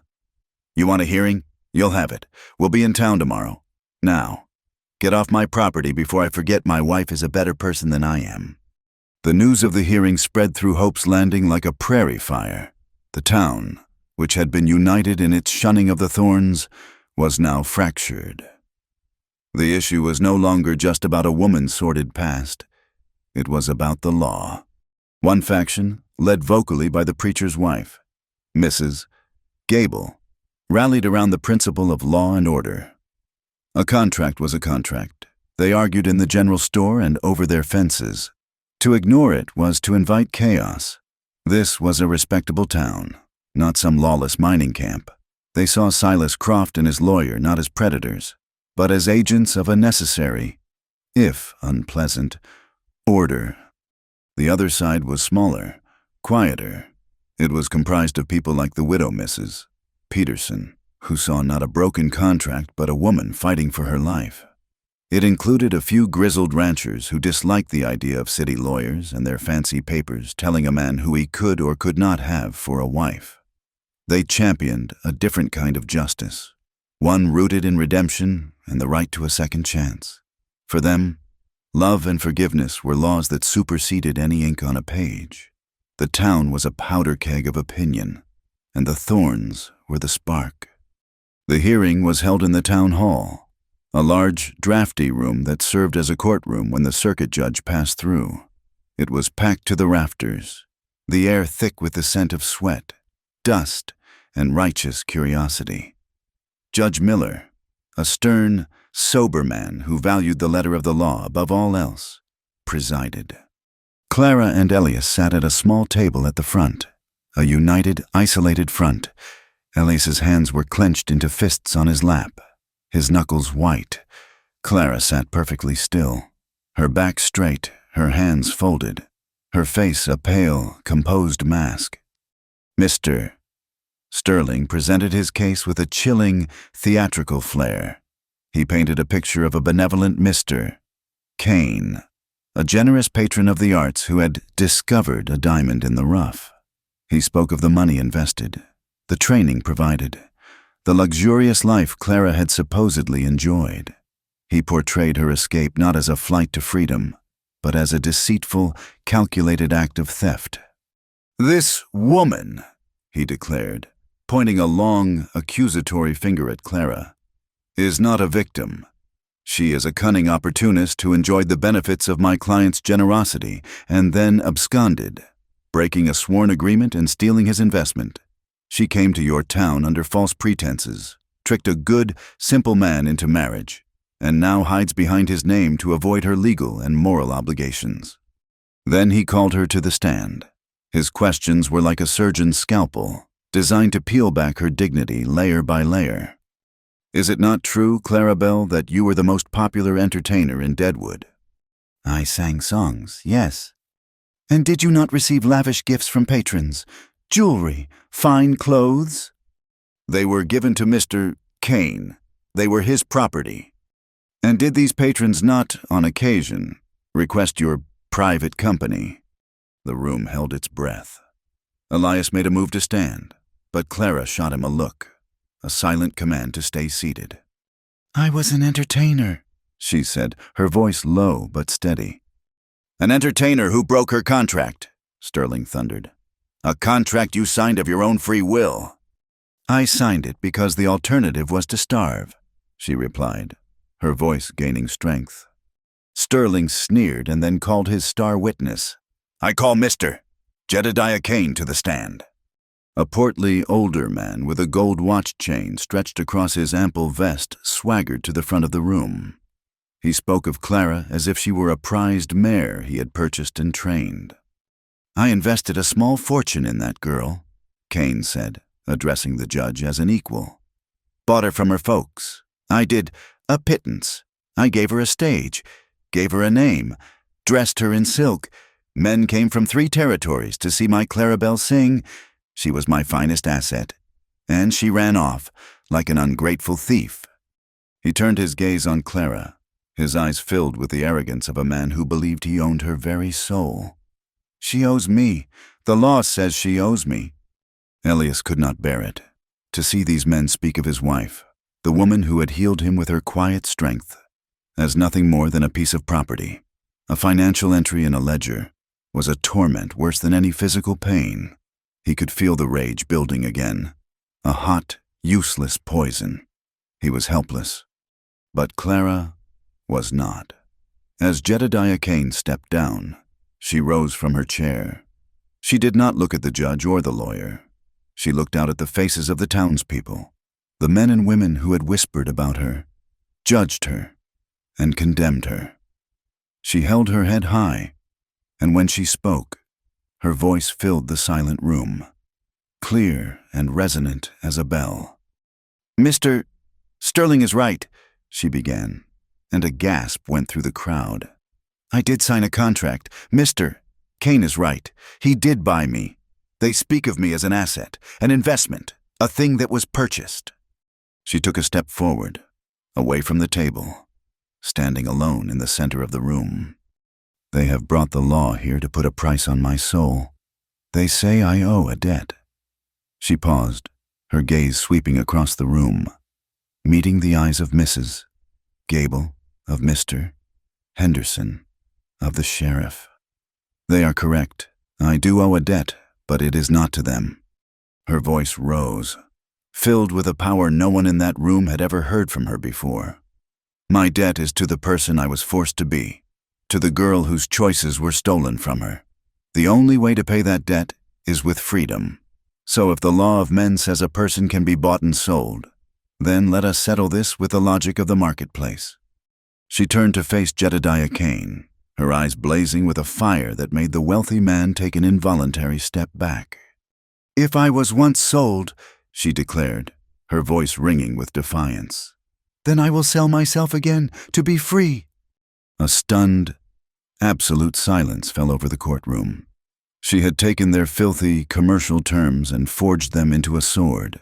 "You want a hearing? You'll have it. We'll be in town tomorrow. Now, get off my property before I forget my wife is a better person than I am." The news of the hearing spread through Hope's Landing like a prairie fire. The town, which had been united in its shunning of the Thornes, was now fractured. The issue was no longer just about a woman's sordid past. It was about the law. One faction, led vocally by the preacher's wife, Mrs. Gable, rallied around the principle of law and order. A contract was a contract. They argued in the general store and over their fences. To ignore it was to invite chaos. This was a respectable town, not some lawless mining camp. They saw Silas Croft and his lawyer not as predators, but as agents of a necessary, if unpleasant, order. The other side was smaller, quieter. It was comprised of people like the widow Mrs. Peterson, who saw not a broken contract but a woman fighting for her life. It included a few grizzled ranchers who disliked the idea of city lawyers and their fancy papers telling a man who he could or could not have for a wife. They championed a different kind of justice, one rooted in redemption and the right to a second chance. For them, love and forgiveness were laws that superseded any ink on a page. The town was a powder keg of opinion, and the thorns were the spark. The hearing was held in the town hall, a large, drafty room that served as a courtroom when the circuit judge passed through. It was packed to the rafters, the air thick with the scent of sweat, dust, and righteous curiosity. Judge Miller, a stern, sober man who valued the letter of the law above all else, presided. Clara and Elias sat at a small table at the front, a united, isolated front. Elias's hands were clenched into fists on his lap, his knuckles white. Clara sat perfectly still, her back straight, her hands folded, her face a pale, composed mask. Mr. Sterling presented his case with a chilling, theatrical flair. He painted a picture of a benevolent Mr. Kane, a generous patron of the arts who had discovered a diamond in the rough. He spoke of the money invested, the training provided, the luxurious life Clara had supposedly enjoyed. He portrayed her escape not as a flight to freedom, but as a deceitful, calculated act of theft. "This woman," he declared, pointing a long, accusatory finger at Clara, "is not a victim. She is a cunning opportunist who enjoyed the benefits of my client's generosity and then absconded, breaking a sworn agreement and stealing his investment. She came to your town under false pretenses, tricked a good, simple man into marriage, and now hides behind his name to avoid her legal and moral obligations." Then he called her to the stand. His questions were like a surgeon's scalpel, designed to peel back her dignity layer by layer. "Is it not true, Clarabelle, that you were the most popular entertainer in Deadwood?" "I sang songs, yes." "And did you not receive lavish gifts from patrons? Jewelry, fine clothes?" "They were given to Mr. Kane. They were his property." "And did these patrons not, on occasion, request your private company?" The room held its breath. Elias made a move to stand, but Clara shot him a look, a silent command to stay seated. "I was an entertainer," she said, her voice low but steady. "An entertainer who broke her contract," Sterling thundered. "A contract you signed of your own free will." "I signed it because the alternative was to starve," she replied, her voice gaining strength. Sterling sneered and then called his star witness. "I call Mr. Jedediah Kane to the stand." A portly, older man with a gold watch chain stretched across his ample vest swaggered to the front of the room. He spoke of Clara as if she were a prized mare he had purchased and trained. "I invested a small fortune in that girl," Kane said, addressing the judge as an equal. "Bought her from her folks. I did a pittance. I gave her a stage, gave her a name, dressed her in silk. Men came from 3 territories to see my Clarabelle sing. She was my finest asset. And she ran off, like an ungrateful thief." He turned his gaze on Clara, his eyes filled with the arrogance of a man who believed he owned her very soul. "She owes me. The law says she owes me." Elias could not bear it, to see these men speak of his wife, the woman who had healed him with her quiet strength, as nothing more than a piece of property. A financial entry in a ledger was a torment worse than any physical pain. He could feel the rage building again, a hot, useless poison. He was helpless. But Clara was not. As Jedediah Kane stepped down, she rose from her chair. She did not look at the judge or the lawyer. She looked out at the faces of the townspeople, the men and women who had whispered about her, judged her, and condemned her. She held her head high, and when she spoke, her voice filled the silent room, clear and resonant as a bell. "Mr. Sterling is right," she began. and a gasp went through the crowd. "I did sign a contract. Mr. Kane is right. He did buy me. They speak of me as an asset, an investment, a thing that was purchased." She took a step forward, away from the table, standing alone in the center of the room. "They have brought the law here to put a price on my soul. They say I owe a debt." She paused, her gaze sweeping across the room, meeting the eyes of Mrs. Gable, of Mr. Henderson, of the sheriff. "They are correct. I do owe a debt, but it is not to them." Her voice rose, filled with a power no one in that room had ever heard from her before. "My debt is to the person I was forced to be, to the girl whose choices were stolen from her. The only way to pay that debt is with freedom. So if the law of men says a person can be bought and sold, then let us settle this with the logic of the marketplace." She turned to face Jedediah Kane, her eyes blazing with a fire that made the wealthy man take an involuntary step back. "If I was once sold," she declared, her voice ringing with defiance, "then I will sell myself again to be free." A stunned, absolute silence fell over the courtroom. She had taken their filthy, commercial terms and forged them into a sword.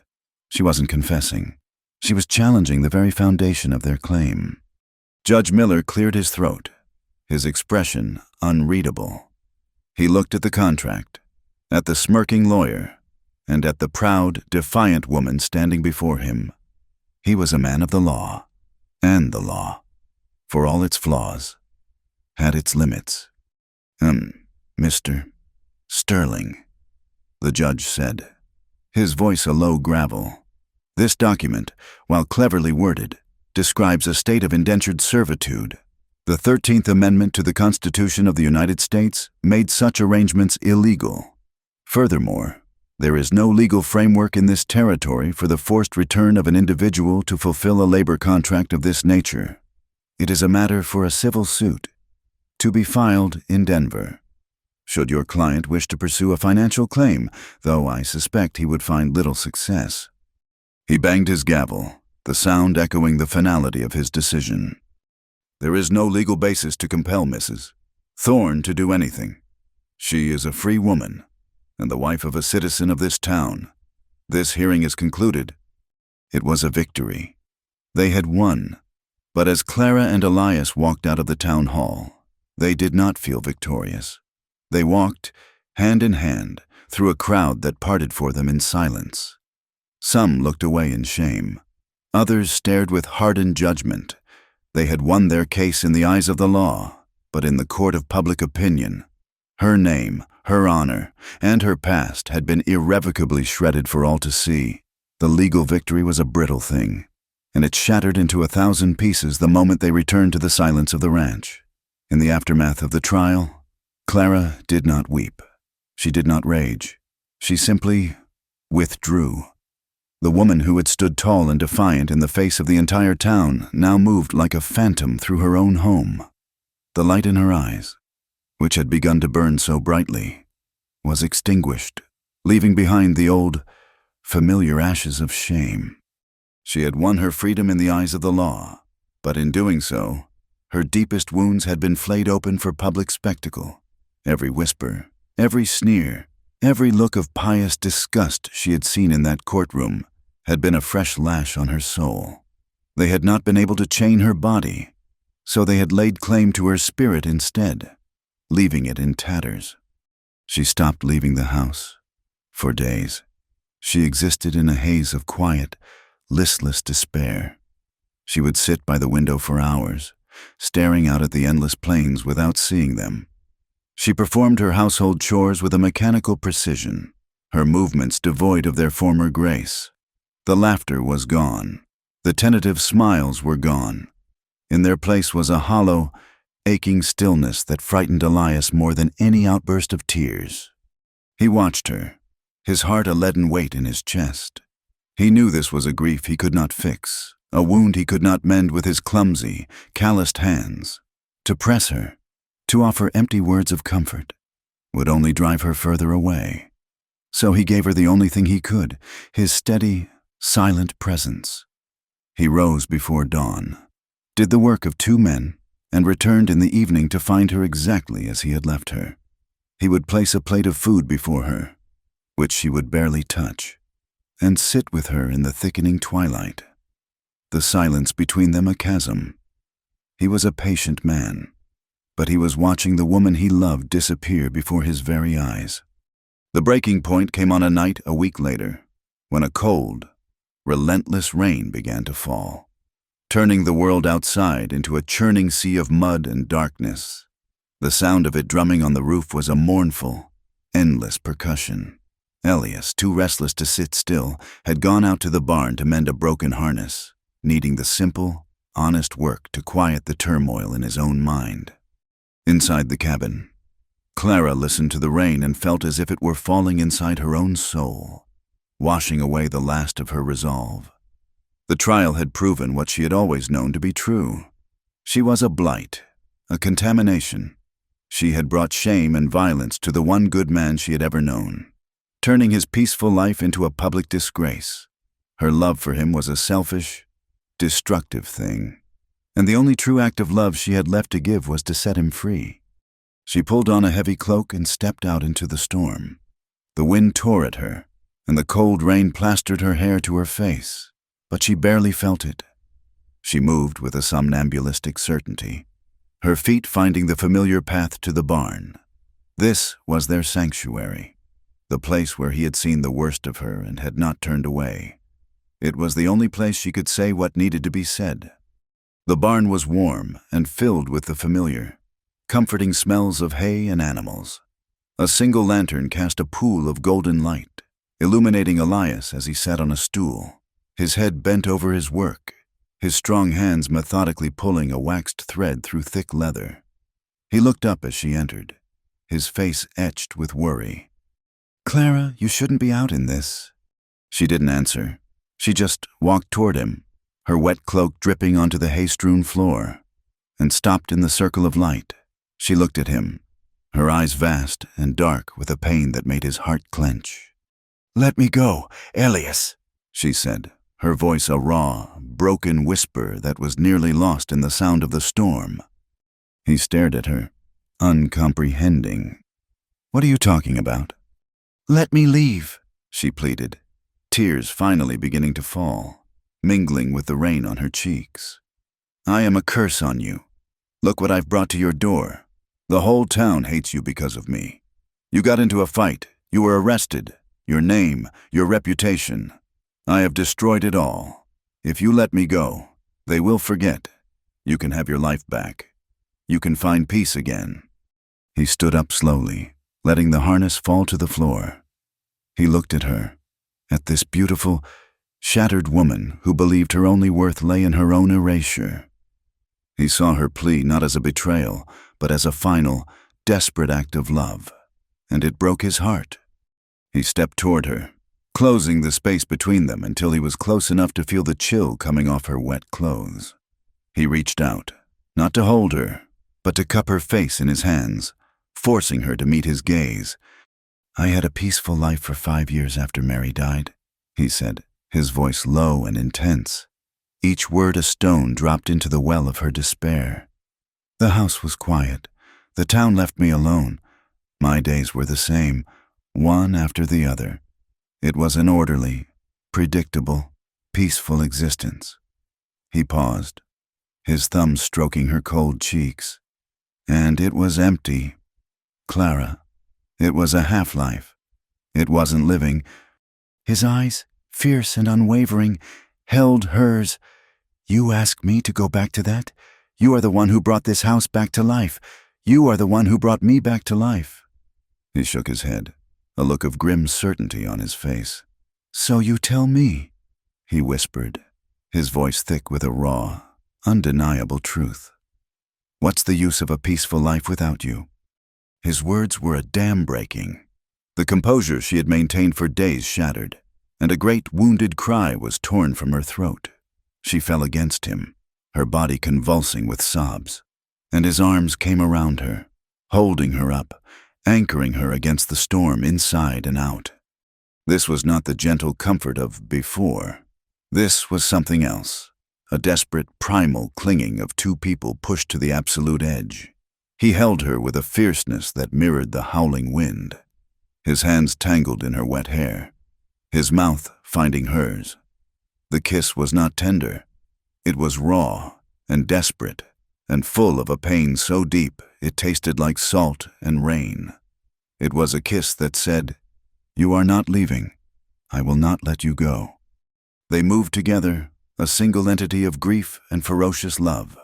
She wasn't confessing. She was challenging the very foundation of their claim. Judge Miller cleared his throat, his expression unreadable. He looked at the contract, at the smirking lawyer, and at the proud, defiant woman standing before him. He was a man of the law, and the law, for all its flaws, had its limits. Mr. Sterling," the judge said, his voice a low gravel. "This document, while cleverly worded, describes a state of indentured servitude. The 13th Amendment to the Constitution of the United States made such arrangements illegal. Furthermore, there is no legal framework in this territory for the forced return of an individual to fulfill a labor contract of this nature. It is a matter for a civil suit, to be filed in Denver. Should your client wish to pursue a financial claim, though I suspect he would find little success." He banged his gavel, the sound echoing the finality of his decision. "There is no legal basis to compel Mrs. Thorne to do anything. She is a free woman, and the wife of a citizen of this town. This hearing is concluded." It was a victory. They had won. But as Clara and Elias walked out of the town hall, they did not feel victorious. They walked, hand in hand, through a crowd that parted for them in silence. Some looked away in shame. Others stared with hardened judgment. They had won their case in the eyes of the law, but in the court of public opinion, her name, her honor, and her past had been irrevocably shredded for all to see. The legal victory was a brittle thing, and it shattered into 1,000 pieces the moment they returned to the silence of the ranch. In the aftermath of the trial, Clara did not weep. She did not rage. She simply withdrew. The woman who had stood tall and defiant in the face of the entire town now moved like a phantom through her own home. The light in her eyes, which had begun to burn so brightly, was extinguished, leaving behind the old, familiar ashes of shame. She had won her freedom in the eyes of the law, but in doing so, her deepest wounds had been flayed open for public spectacle. Every whisper, every sneer, every look of pious disgust she had seen in that courtroom had been a fresh lash on her soul. They had not been able to chain her body, so they had laid claim to her spirit instead, leaving it in tatters. She stopped leaving the house. For days, she existed in a haze of quiet, listless despair. She would sit by the window for hours, staring out at the endless plains without seeing them. She performed her household chores with a mechanical precision, her movements devoid of their former grace. The laughter was gone. The tentative smiles were gone. In their place was a hollow, aching stillness that frightened Elias more than any outburst of tears. He watched her, his heart a leaden weight in his chest. He knew this was a grief he could not fix, a wound he could not mend with his clumsy, calloused hands. To press her, to offer empty words of comfort, would only drive her further away. So he gave her the only thing he could, his steady, silent presence. He rose before dawn, did the work of 2 men, and returned in the evening to find her exactly as he had left her. He would place a plate of food before her, which she would barely touch, and sit with her in the thickening twilight, the silence between them a chasm. He was a patient man, but he was watching the woman he loved disappear before his very eyes. The breaking point came on a night a week later, when a cold, relentless rain began to fall, turning the world outside into a churning sea of mud and darkness. The sound of it drumming on the roof was a mournful, endless percussion. Elias, too restless to sit still, had gone out to the barn to mend a broken harness, needing the simple, honest work to quiet the turmoil in his own mind. Inside the cabin, Clara listened to the rain and felt as if it were falling inside her own soul, washing away the last of her resolve. The trial had proven what she had always known to be true. She was a blight, a contamination. She had brought shame and violence to the one good man she had ever known, turning his peaceful life into a public disgrace. Her love for him was a selfish, destructive thing, and the only true act of love she had left to give was to set him free. She pulled on a heavy cloak and stepped out into the storm. The wind tore at her, and the cold rain plastered her hair to her face, but she barely felt it. She moved with a somnambulistic certainty, her feet finding the familiar path to the barn. This was their sanctuary, the place where he had seen the worst of her and had not turned away. It was the only place she could say what needed to be said. The barn was warm and filled with the familiar, comforting smells of hay and animals. A single lantern cast a pool of golden light, illuminating Elias as he sat on a stool, his head bent over his work, his strong hands methodically pulling a waxed thread through thick leather. He looked up as she entered, his face etched with worry. "Clara, you shouldn't be out in this." She didn't answer. She just walked toward him, her wet cloak dripping onto the hay-strewn floor, and stopped in the circle of light. She looked at him, her eyes vast and dark with a pain that made his heart clench. "Let me go, Elias," she said, her voice a raw, broken whisper that was nearly lost in the sound of the storm. He stared at her, uncomprehending. "What are you talking about?" "Let me leave," she pleaded, tears finally beginning to fall, mingling with the rain on her cheeks. "I am a curse on you. Look what I've brought to your door. The whole town hates you because of me. You got into a fight, you were arrested, your name, your reputation. I have destroyed it all. If you let me go, they will forget. You can have your life back. You can find peace again." He stood up slowly, letting the harness fall to the floor. He looked at her, at this beautiful, shattered woman who believed her only worth lay in her own erasure. He saw her plea not as a betrayal, but as a final, desperate act of love, and it broke his heart. He stepped toward her, closing the space between them until he was close enough to feel the chill coming off her wet clothes. He reached out, not to hold her, but to cup her face in his hands, forcing her to meet his gaze. "I had a peaceful life for 5 years after Mary died," he said, his voice low and intense, each word a stone dropped into the well of her despair. "The house was quiet. The town left me alone. My days were the same, one after the other. It was an orderly, predictable, peaceful existence." He paused, his thumb stroking her cold cheeks. "And it was empty. Clara, it was a half-life. It wasn't living." His eyes, fierce and unwavering, held hers. "You ask me to go back to that? You are the one who brought this house back to life. You are the one who brought me back to life." He shook his head, a look of grim certainty on his face. "So you tell me," he whispered, his voice thick with a raw, undeniable truth. "What's the use of a peaceful life without you?" His words were a dam-breaking. The composure she had maintained for days shattered, and a great wounded cry was torn from her throat. She fell against him, her body convulsing with sobs, and his arms came around her, holding her up, anchoring her against the storm inside and out. This was not the gentle comfort of before. This was something else, a desperate primal clinging of two people pushed to the absolute edge. He held her with a fierceness that mirrored the howling wind, his hands tangled in her wet hair, his mouth finding hers. The kiss was not tender. It was raw and desperate and full of a pain so deep it tasted like salt and rain. It was a kiss that said, "You are not leaving. I will not let you go." They moved together, a single entity of grief and ferocious love,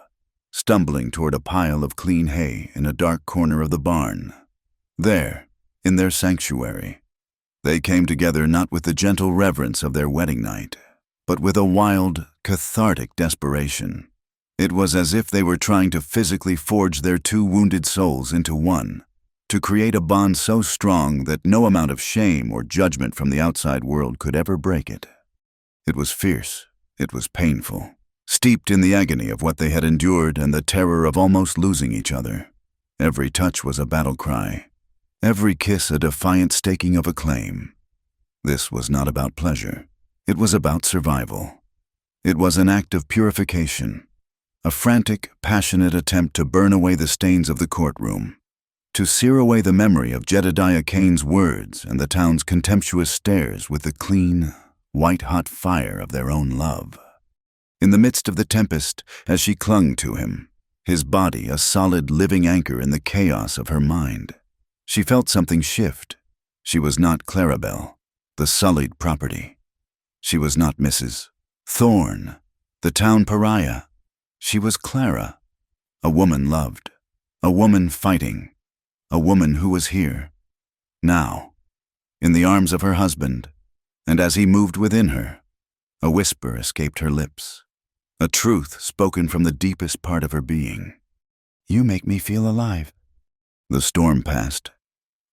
stumbling toward a pile of clean hay in a dark corner of the barn. There, in their sanctuary, they came together not with the gentle reverence of their wedding night, but with a wild, cathartic desperation. It was as if they were trying to physically forge their two wounded souls into one, to create a bond so strong that no amount of shame or judgment from the outside world could ever break it. It was fierce. It was painful, steeped in the agony of what they had endured and the terror of almost losing each other. Every touch was a battle cry, every kiss a defiant staking of a claim. This was not about pleasure. It was about survival. It was an act of purification, a frantic, passionate attempt to burn away the stains of the courtroom, to sear away the memory of Jedediah Cain's words and the town's contemptuous stares with the clean, white-hot fire of their own love. In the midst of the tempest, as she clung to him, his body a solid living anchor in the chaos of her mind, she felt something shift. She was not Clarabelle, the sullied property. She was not Mrs. Thorne, the town pariah. She was Clara, a woman loved, a woman fighting, a woman who was here, now, in the arms of her husband, and as he moved within her, a whisper escaped her lips, a truth spoken from the deepest part of her being. "You make me feel alive." The storm passed.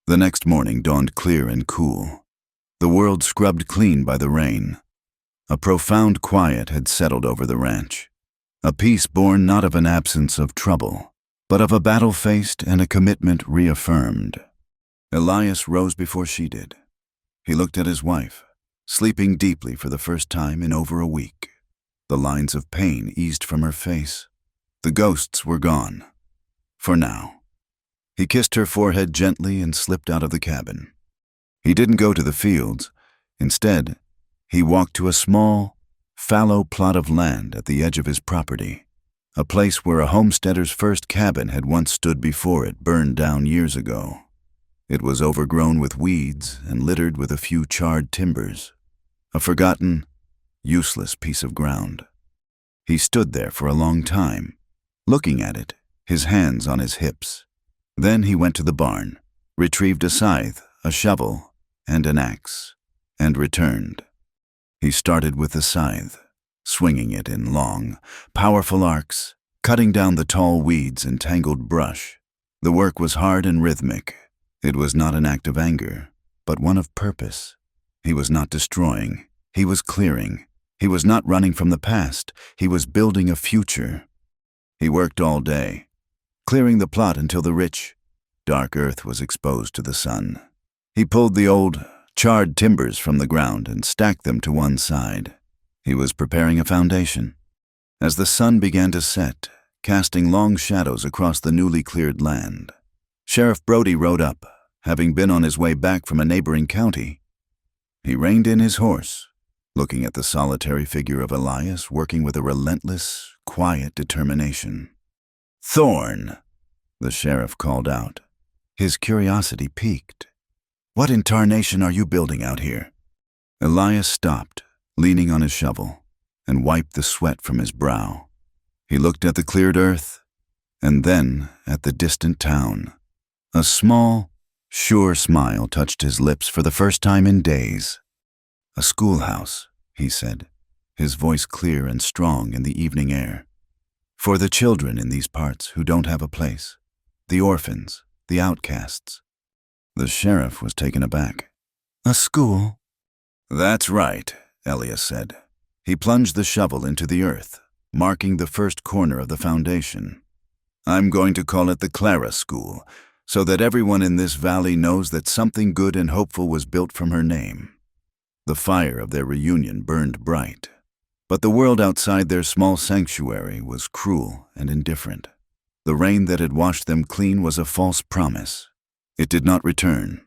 The next morning dawned clear and cool, the world scrubbed clean by the rain. A profound quiet had settled over the ranch, a peace born not of an absence of trouble, but of a battle faced and a commitment reaffirmed. Elias rose before she did. He looked at his wife, sleeping deeply for the first time in over a week. The lines of pain eased from her face. The ghosts were gone. For now. He kissed her forehead gently and slipped out of the cabin. He didn't go to the fields. Instead, he walked to a small, fallow plot of land at the edge of his property, a place where a homesteader's first cabin had once stood before it burned down years ago. It was overgrown with weeds and littered with a few charred timbers, a forgotten, useless piece of ground. He stood there for a long time, looking at it, his hands on his hips. Then he went to the barn, retrieved a scythe, a shovel, and an axe, and returned. He started with the scythe, swinging it in long, powerful arcs, cutting down the tall weeds and tangled brush. The work was hard and rhythmic. It was not an act of anger, but one of purpose. He was not destroying. He was clearing. He was not running from the past. He was building a future. He worked all day, clearing the plot until the rich, dark earth was exposed to the sun. He pulled the old, charred timbers from the ground and stacked them to one side. He was preparing a foundation. As the sun began to set, casting long shadows across the newly cleared land, Sheriff Brody rode up, having been on his way back from a neighboring county. He reined in his horse, looking at the solitary figure of Elias working with a relentless, quiet determination. "Thorne," the sheriff called out. His curiosity piqued. "What in tarnation are you building out here?" Elias stopped, leaning on his shovel, and wiped the sweat from his brow. He looked at the cleared earth, and then at the distant town. A small, sure smile touched his lips for the first time in days. "A schoolhouse," he said, his voice clear and strong in the evening air. "For the children in these parts who don't have a place, the orphans, the outcasts." The sheriff was taken aback. "A school?" "That's right," Elias said. He plunged the shovel into the earth, marking the first corner of the foundation. "I'm going to call it the Clara School, so that everyone in this valley knows that something good and hopeful was built from her name." The fire of their reunion burned bright. But the world outside their small sanctuary was cruel and indifferent. The rain that had washed them clean was a false promise. It did not return.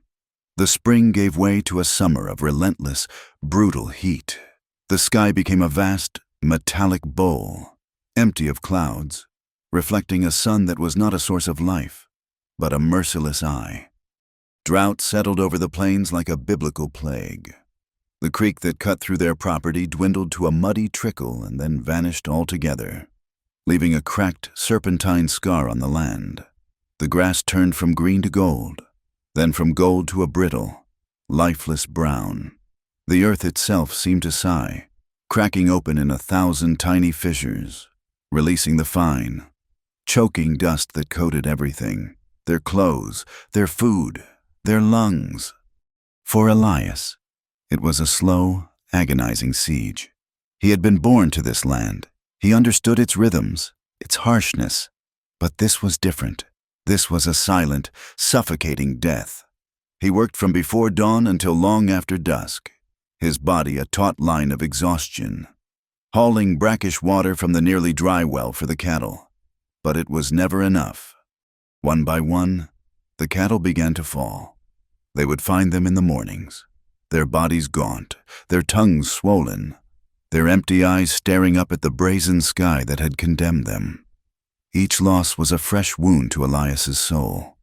The spring gave way to a summer of relentless, brutal heat. The sky became a vast, metallic bowl, empty of clouds, reflecting a sun that was not a source of life, but a merciless eye. Drought settled over the plains like a biblical plague. The creek that cut through their property dwindled to a muddy trickle and then vanished altogether, leaving a cracked, serpentine scar on the land. The grass turned from green to gold, then from gold to a brittle, lifeless brown. The earth itself seemed to sigh, cracking open in 1,000 tiny fissures, releasing the fine, choking dust that coated everything, their clothes, their food, their lungs. For Elias, it was a slow, agonizing siege. He had been born to this land. He understood its rhythms, its harshness. But this was different. This was a silent, suffocating death. He worked from before dawn until long after dusk, his body a taut line of exhaustion, hauling brackish water from the nearly dry well for the cattle. But it was never enough. One by one, the cattle began to fall. They would find them in the mornings, their bodies gaunt, their tongues swollen, their empty eyes staring up at the brazen sky that had condemned them. Each loss was a fresh wound to Elias's soul.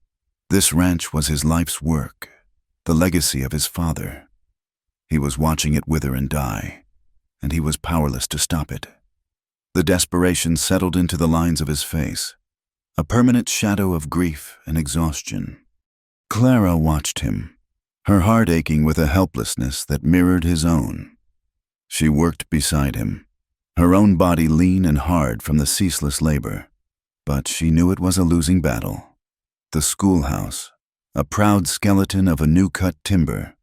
This ranch was his life's work, the legacy of his father. He was watching it wither and die, and he was powerless to stop it. The desperation settled into the lines of his face, a permanent shadow of grief and exhaustion. Clara watched him, her heart aching with a helplessness that mirrored his own. She worked beside him, her own body lean and hard from the ceaseless labor. But she knew it was a losing battle. The schoolhouse, a proud skeleton of a new-cut timber,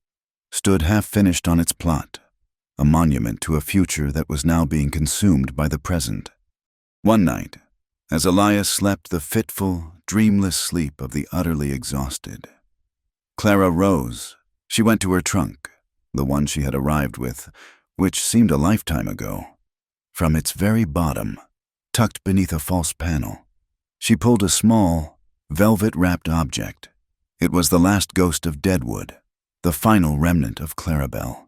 stood half-finished on its plot, a monument to a future that was now being consumed by the present. One night, as Elias slept the fitful, dreamless sleep of the utterly exhausted, Clara rose. She went to her trunk, the one she had arrived with, which seemed a lifetime ago. From its very bottom, tucked beneath a false panel, she pulled a small, velvet-wrapped object. It was the last ghost of Deadwood, the final remnant of Clarabelle.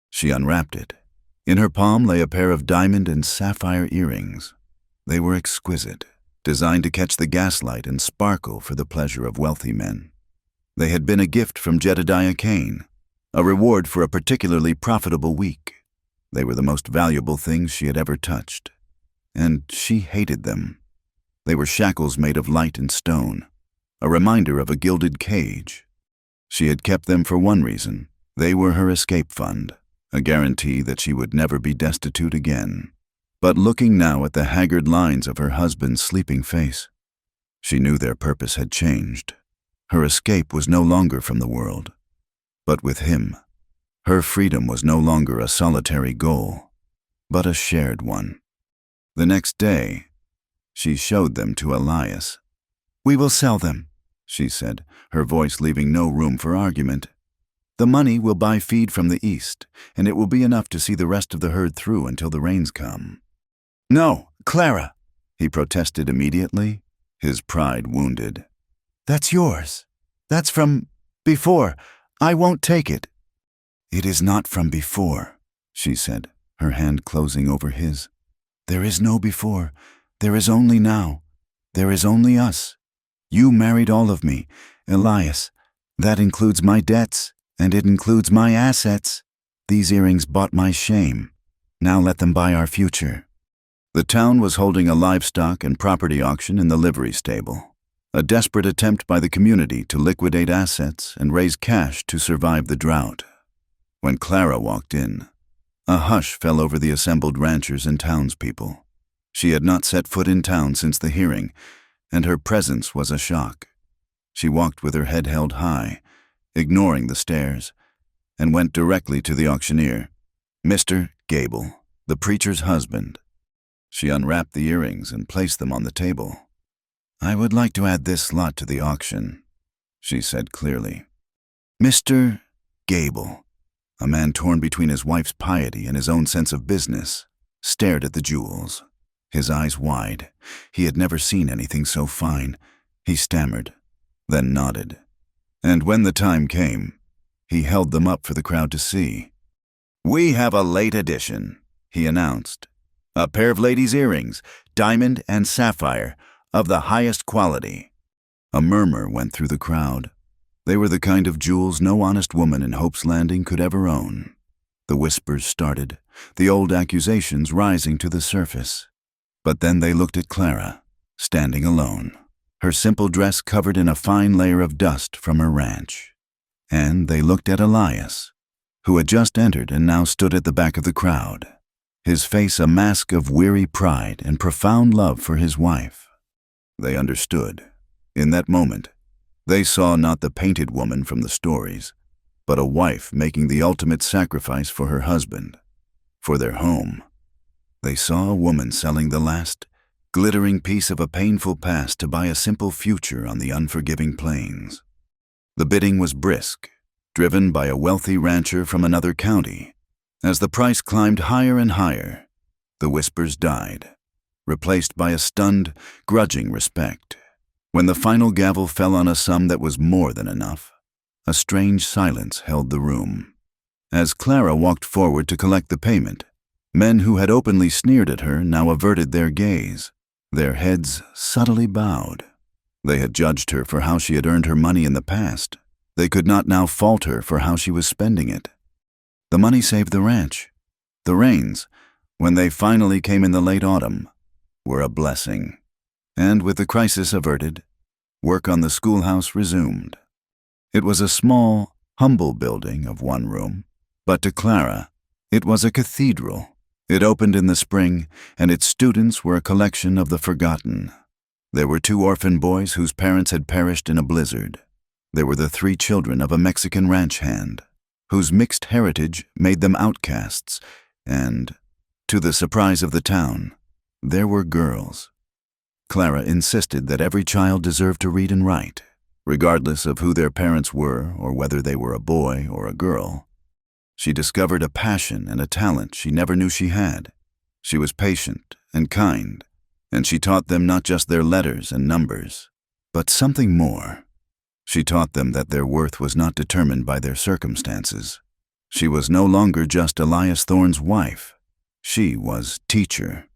She unwrapped it. In her palm lay a pair of diamond and sapphire earrings. They were exquisite, designed to catch the gaslight and sparkle for the pleasure of wealthy men. They had been a gift from Jedediah Kane, a reward for a particularly profitable week. They were the most valuable things she had ever touched, and she hated them. They were shackles made of light and stone, a reminder of a gilded cage. She had kept them for one reason. They were her escape fund, a guarantee that she would never be destitute again. But looking now at the haggard lines of her husband's sleeping face, she knew their purpose had changed. Her escape was no longer from the world, but with him. Her freedom was no longer a solitary goal, but a shared one. The next day, she showed them to Elias. "We will sell them," she said, her voice leaving no room for argument. "The money will buy feed from the east, and it will be enough to see the rest of the herd through until the rains come." "No, Clara," he protested immediately, his pride wounded. "That's yours. That's from before. I won't take it." "It is not from before," she said, her hand closing over his. "There is no before. There is only now. There is only us. You married all of me, Elias. That includes my debts, and it includes my assets. These earrings bought my shame. Now let them buy our future." The town was holding a livestock and property auction in the livery stable, a desperate attempt by the community to liquidate assets and raise cash to survive the drought. When Clara walked in, a hush fell over the assembled ranchers and townspeople. She had not set foot in town since the hearing, and her presence was a shock. She walked with her head held high, ignoring the stares, and went directly to the auctioneer, Mr. Gable, the preacher's husband. She unwrapped the earrings and placed them on the table. "I would like to add this lot to the auction," she said clearly. Mr. Gable, a man torn between his wife's piety and his own sense of business, stared at the jewels, his eyes wide. He had never seen anything so fine. He stammered, then nodded. And when the time came, he held them up for the crowd to see. "We have a late addition," he announced. "A pair of ladies' earrings, diamond and sapphire, of the highest quality." A murmur went through the crowd. They were the kind of jewels no honest woman in Hope's Landing could ever own. The whispers started, the old accusations rising to the surface. But then they looked at Clara, standing alone, her simple dress covered in a fine layer of dust from her ranch. And they looked at Elias, who had just entered and now stood at the back of the crowd, his face a mask of weary pride and profound love for his wife. They understood. In that moment, they saw not the painted woman from the stories, but a wife making the ultimate sacrifice for her husband, for their home. They saw a woman selling the last, glittering piece of a painful past to buy a simple future on the unforgiving plains. The bidding was brisk, driven by a wealthy rancher from another county. As the price climbed higher and higher, the whispers died, replaced by a stunned, grudging respect. When the final gavel fell on a sum that was more than enough, a strange silence held the room. As Clara walked forward to collect the payment, men who had openly sneered at her now averted their gaze, their heads subtly bowed. They had judged her for how she had earned her money in the past. They could not now fault her for how she was spending it. The money saved the ranch. The rains, when they finally came in the late autumn, were a blessing. And with the crisis averted, work on the schoolhouse resumed. It was a small, humble building of one room, but to Clara, it was a cathedral. It opened in the spring, and its students were a collection of the forgotten. There were 2 orphan boys whose parents had perished in a blizzard. There were the 3 children of a Mexican ranch hand, whose mixed heritage made them outcasts, and, to the surprise of the town, there were girls. Clara insisted that every child deserved to read and write, regardless of who their parents were or whether they were a boy or a girl. She discovered a passion and a talent she never knew she had. She was patient and kind, and she taught them not just their letters and numbers, but something more. She taught them that their worth was not determined by their circumstances. She was no longer just Elias Thorne's wife. She was teacher,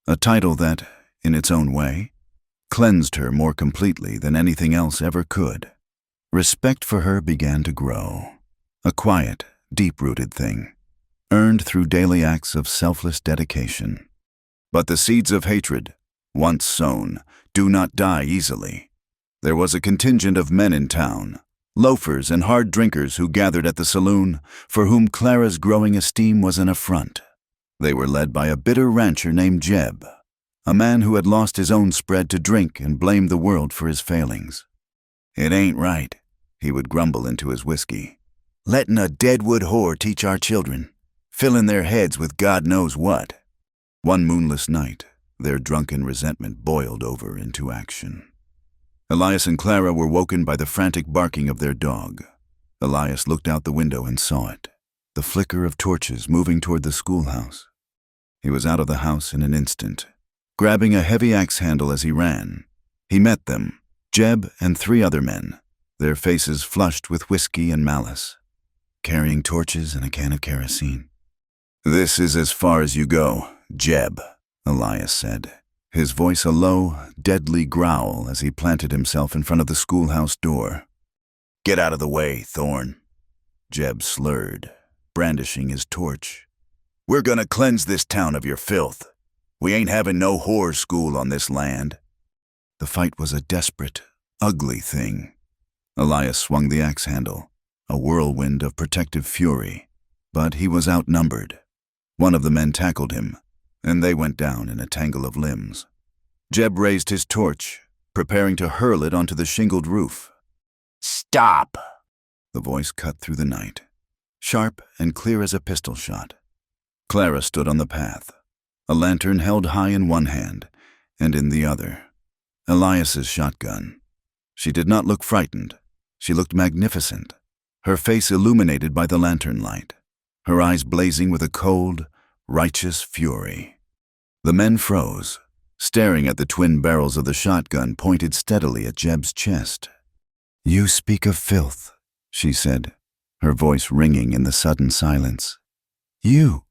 a title that, in its own way, cleansed her more completely than anything else ever could. Respect for her began to grow, a quiet, deep-rooted thing, earned through daily acts of selfless dedication. But the seeds of hatred, once sown, do not die easily. There was a contingent of men in town, loafers and hard drinkers who gathered at the saloon, for whom Clara's growing esteem was an affront. They were led by a bitter rancher named Jeb, a man who had lost his own spread to drink and blamed the world for his failings. "It ain't right," he would grumble into his whiskey. "Letting a deadwood whore teach our children, filling their heads with God knows what." One moonless night, their drunken resentment boiled over into action. Elias and Clara were woken by the frantic barking of their dog. Elias looked out the window and saw it, the flicker of torches moving toward the schoolhouse. He was out of the house in an instant, grabbing a heavy axe handle as he ran. He met them, Jeb and 3 other men, their faces flushed with whiskey and malice, carrying torches and a can of kerosene. "This is as far as you go, Jeb," Elias said, his voice a low, deadly growl as he planted himself in front of the schoolhouse door. "Get out of the way, Thorne." Jeb slurred, brandishing his torch. "We're gonna cleanse this town of your filth. We ain't having no whore school on this land." The fight was a desperate, ugly thing. Elias swung the axe handle, a whirlwind of protective fury, but he was outnumbered. One of the men tackled him, and they went down in a tangle of limbs. Jeb raised his torch, preparing to hurl it onto the shingled roof. "Stop!" The voice cut through the night, sharp and clear as a pistol shot. Clara stood on the path, a lantern held high in one hand, and in the other, Elias's shotgun. She did not look frightened. She looked magnificent, her face illuminated by the lantern light, her eyes blazing with a cold, righteous fury. The men froze, staring at the twin barrels of the shotgun pointed steadily at Jeb's chest. "You speak of filth," she said, her voice ringing in the sudden silence. "You,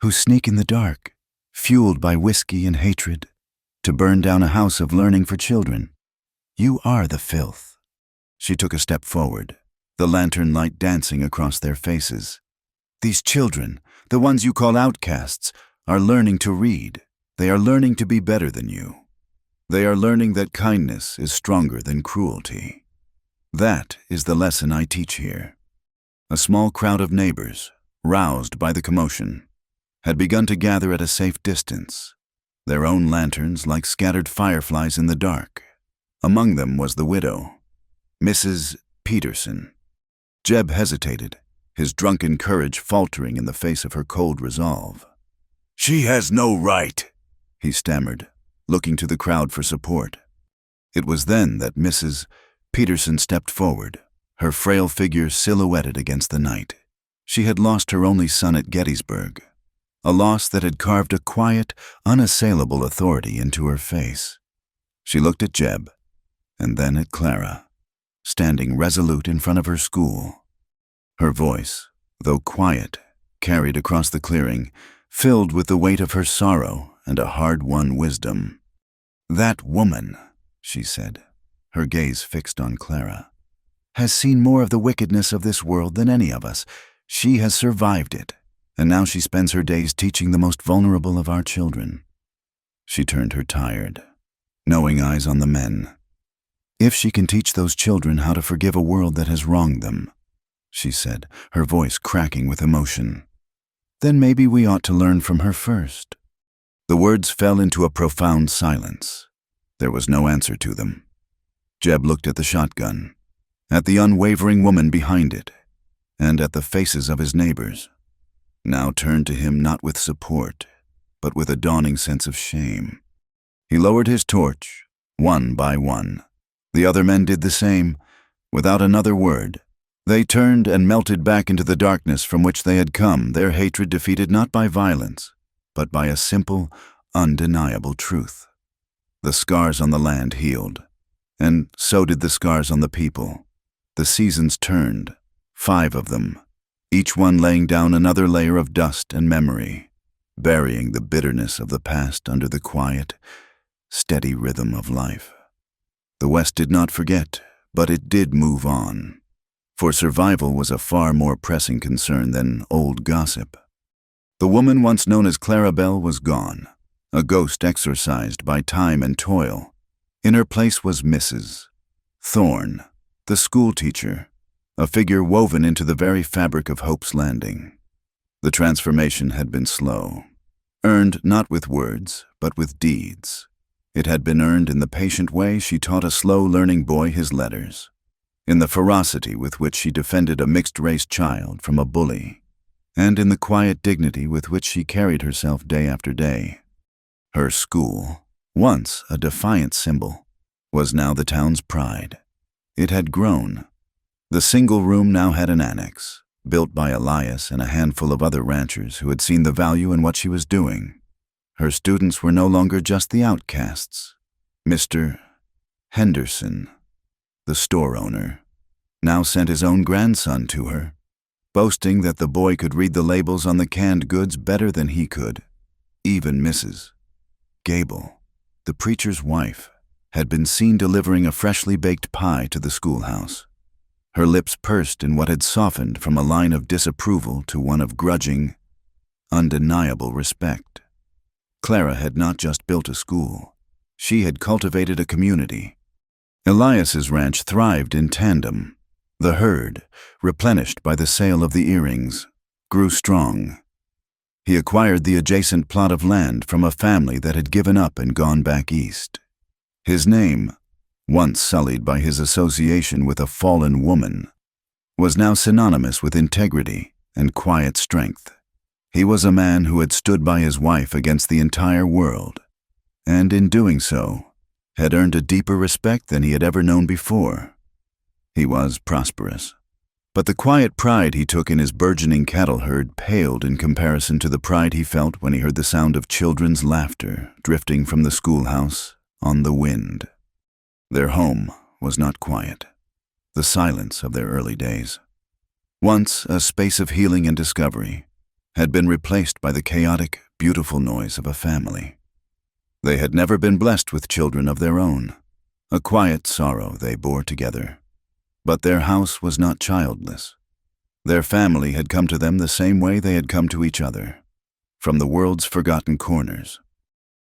who sneak in the dark, fueled by whiskey and hatred, to burn down a house of learning for children. You are the filth." She took a step forward, the lantern light dancing across their faces. "These children, the ones you call outcasts, are learning to read. They are learning to be better than you. They are learning that kindness is stronger than cruelty. That is the lesson I teach here." A small crowd of neighbors, roused by the commotion, had begun to gather at a safe distance, their own lanterns like scattered fireflies in the dark. Among them was the widow, Mrs. Peterson. Jeb hesitated, his drunken courage faltering in the face of her cold resolve. "She has no right," he stammered, looking to the crowd for support. It was then that Mrs. Peterson stepped forward, her frail figure silhouetted against the night. She had lost her only son at Gettysburg, a loss that had carved a quiet, unassailable authority into her face. She looked at Jeb, and then at Clara, standing resolute in front of her school. Her voice, though quiet, carried across the clearing, filled with the weight of her sorrow and a hard-won wisdom. "That woman," she said, her gaze fixed on Clara, "has seen more of the wickedness of this world than any of us. She has survived it, and now she spends her days teaching the most vulnerable of our children." She turned her tired, knowing eyes on the men. "If she can teach those children how to forgive a world that has wronged them," she said, her voice cracking with emotion, "then maybe we ought to learn from her first." The words fell into a profound silence. There was no answer to them. Jeb looked at the shotgun, at the unwavering woman behind it, and at the faces of his neighbors, now turned to him not with support, but with a dawning sense of shame. He lowered his torch, one by one. The other men did the same. Without another word, they turned and melted back into the darkness from which they had come, their hatred defeated not by violence, but by a simple, undeniable truth. The scars on the land healed, and so did the scars on the people. The seasons turned, 5 of them, each one laying down another layer of dust and memory, burying the bitterness of the past under the quiet, steady rhythm of life. The West did not forget, but it did move on, for survival was a far more pressing concern than old gossip. The woman once known as Clarabelle was gone, a ghost exorcised by time and toil. In her place was Mrs. Thorne, the schoolteacher, a figure woven into the very fabric of Hope's Landing. The transformation had been slow, earned not with words, but with deeds. It had been earned in the patient way she taught a slow-learning boy his letters, in the ferocity with which she defended a mixed-race child from a bully, and in the quiet dignity with which she carried herself day after day. Her school, once a defiant symbol, was now the town's pride. It had grown. The single room now had an annex, built by Elias and a handful of other ranchers who had seen the value in what she was doing. Her students were no longer just the outcasts. Mr. Henderson, the store owner, now sent his own grandson to her, boasting that the boy could read the labels on the canned goods better than he could. Even Mrs. Gable, the preacher's wife, had been seen delivering a freshly baked pie to the schoolhouse, her lips pursed in what had softened from a line of disapproval to one of grudging, undeniable respect. Clara had not just built a school. She had cultivated a community. Elias's ranch thrived in tandem. The herd, replenished by the sale of the earrings, grew strong. He acquired the adjacent plot of land from a family that had given up and gone back east. His name, once sullied by his association with a fallen woman, was now synonymous with integrity and quiet strength. He was a man who had stood by his wife against the entire world, and in doing so, had earned a deeper respect than he had ever known before. He was prosperous. But the quiet pride he took in his burgeoning cattle herd paled in comparison to the pride he felt when he heard the sound of children's laughter drifting from the schoolhouse on the wind. Their home was not quiet, the silence of their early days. Once a space of healing and discovery had been replaced by the chaotic, beautiful noise of a family. They had never been blessed with children of their own, a quiet sorrow they bore together. But their house was not childless. Their family had come to them the same way they had come to each other, from the world's forgotten corners.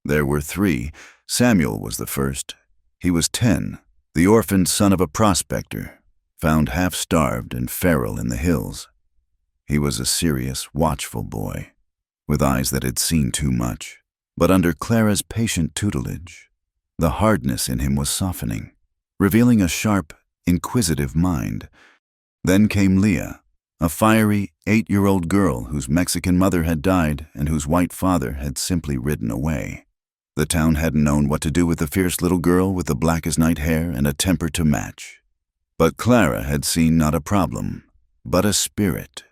There were three. Samuel was the first. He was 10, the orphaned son of a prospector, found half-starved and feral in the hills. He was a serious, watchful boy, with eyes that had seen too much. But under Clara's patient tutelage, the hardness in him was softening, revealing a sharp, inquisitive mind. Then came Leah, a fiery 8-year-old girl whose Mexican mother had died and whose white father had simply ridden away. The town hadn't known what to do with the fierce little girl with the black-as-night hair and a temper to match. But Clara had seen not a problem, but a spirit.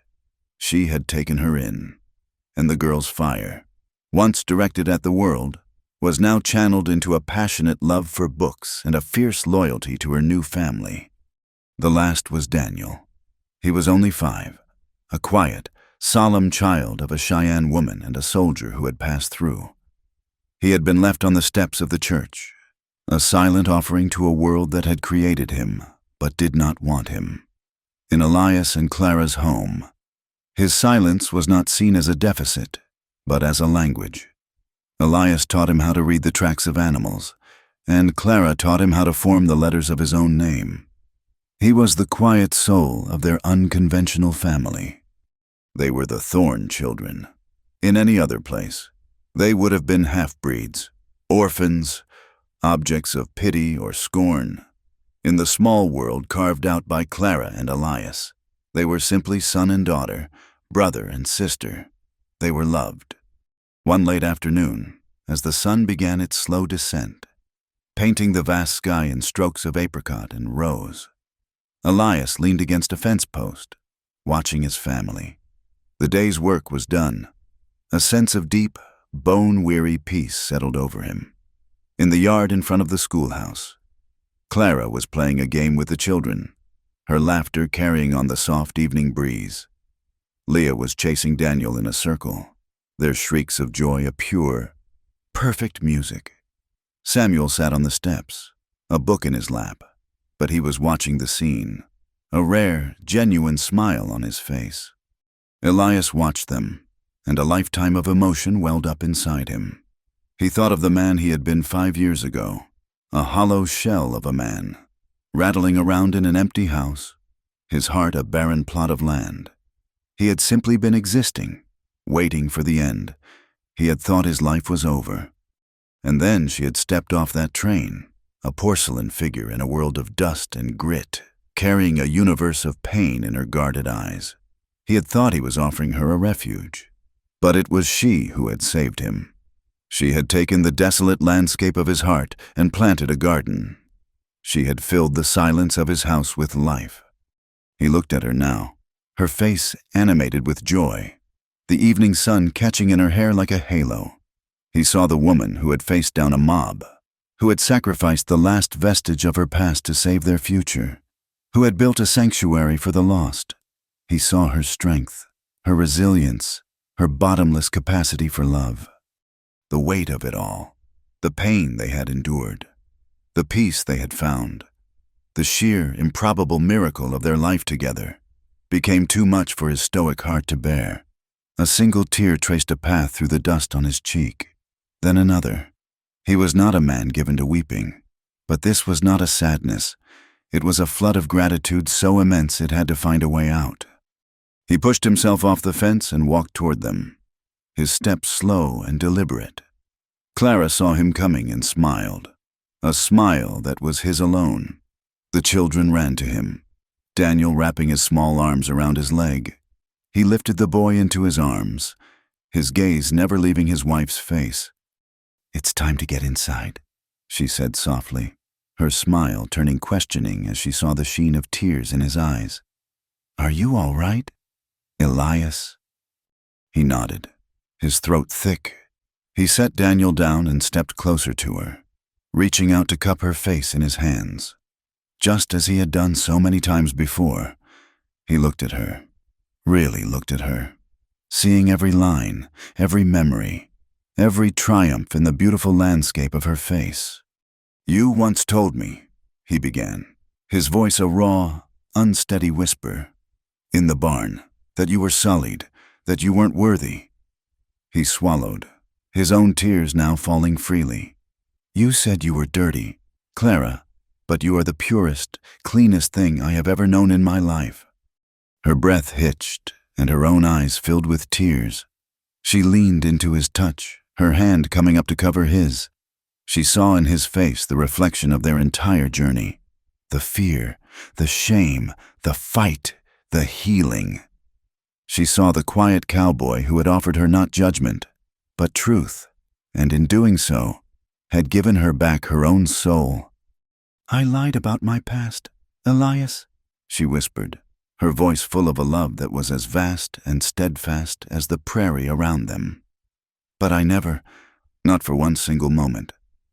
She had taken her in, and the girl's fire, once directed at the world, was now channeled into a passionate love for books and a fierce loyalty to her new family. The last was Daniel. He was only 5, a quiet, solemn child of a Cheyenne woman and a soldier who had passed through. He had been left on the steps of the church, a silent offering to a world that had created him, but did not want him. In Elias and Clara's home, his silence was not seen as a deficit, but as a language. Elias taught him how to read the tracks of animals, and Clara taught him how to form the letters of his own name. He was the quiet soul of their unconventional family. They were the Thorn children. In any other place, they would have been half-breeds, orphans, objects of pity or scorn. In the small world carved out by Clara and Elias, they were simply son and daughter, brother and sister. They were loved. One late afternoon, as the sun began its slow descent, painting the vast sky in strokes of apricot and rose, Elias leaned against a fence post, watching his family. The day's work was done. A sense of deep, bone-weary peace settled over him. In the yard in front of the schoolhouse, Clara was playing a game with the children, her laughter carrying on the soft evening breeze. Leah was chasing Daniel in a circle, their shrieks of joy a pure, perfect music. Samuel sat on the steps, a book in his lap, but he was watching the scene, a rare, genuine smile on his face. Elias watched them, and a lifetime of emotion welled up inside him. He thought of the man he had been 5 years ago, a hollow shell of a man, rattling around in an empty house, his heart a barren plot of land. He had simply been existing, waiting for the end. He had thought his life was over. And then she had stepped off that train, a porcelain figure in a world of dust and grit, carrying a universe of pain in her guarded eyes. He had thought he was offering her a refuge, but it was she who had saved him. She had taken the desolate landscape of his heart and planted a garden. She had filled the silence of his house with life. He looked at her now, her face animated with joy, the evening sun catching in her hair like a halo. He saw the woman who had faced down a mob, who had sacrificed the last vestige of her past to save their future, who had built a sanctuary for the lost. He saw her strength, her resilience, her bottomless capacity for love. The weight of it all, the pain they had endured, the peace they had found, the sheer, improbable miracle of their life together, became too much for his stoic heart to bear. A single tear traced a path through the dust on his cheek, then another. He was not a man given to weeping, but this was not a sadness. It was a flood of gratitude so immense it had to find a way out. He pushed himself off the fence and walked toward them, his steps slow and deliberate. Clara saw him coming and smiled, a smile that was his alone. The children ran to him, Daniel wrapping his small arms around his leg. He lifted the boy into his arms, his gaze never leaving his wife's face. "It's time to get inside," she said softly, her smile turning questioning as she saw the sheen of tears in his eyes. Are you all right, Elias?" He nodded, his throat thick. He set Daniel down and stepped closer to her, reaching out to cup her face in his hands. Just as he had done so many times before, he looked at her, really looked at her, seeing every line, every memory, every triumph in the beautiful landscape of her face. "You once told me," he began, his voice a raw, unsteady whisper, "in the barn, that you were sullied, that you weren't worthy." He swallowed, his own tears now falling freely. "You said you were dirty, Clara, but you are the purest, cleanest thing I have ever known in my life." Her breath hitched, and her own eyes filled with tears. She leaned into his touch, her hand coming up to cover his. She saw in his face the reflection of their entire journey. The fear, the shame, the fight, the healing. She saw the quiet cowboy who had offered her not judgment, but truth, and in doing so, had given her back her own soul. "I lied about my past, Elias," she whispered, her voice full of a love that was as vast and steadfast as the prairie around them. "But I never, not for one single moment,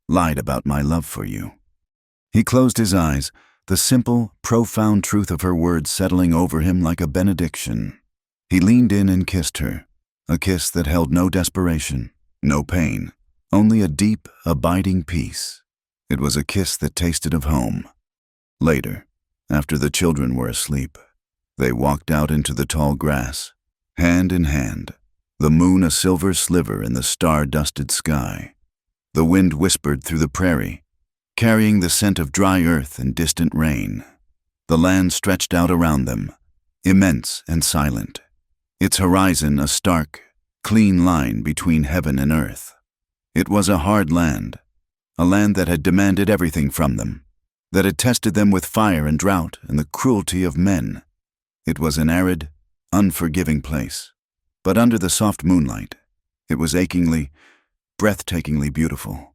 lied about my love for you." He closed his eyes, the simple, profound truth of her words settling over him like a benediction. He leaned in and kissed her, a kiss that held no desperation, no pain, only a deep, abiding peace. It was a kiss that tasted of home. Later, after the children were asleep, they walked out into the tall grass, hand in hand, the moon a silver sliver in the star-dusted sky. The wind whispered through the prairie, carrying the scent of dry earth and distant rain. The land stretched out around them, immense and silent, its horizon a stark, clean line between heaven and earth. It was a hard land, a land that had demanded everything from them, that had tested them with fire and drought and the cruelty of men. It was an arid, unforgiving place, but under the soft moonlight, it was achingly, breathtakingly beautiful.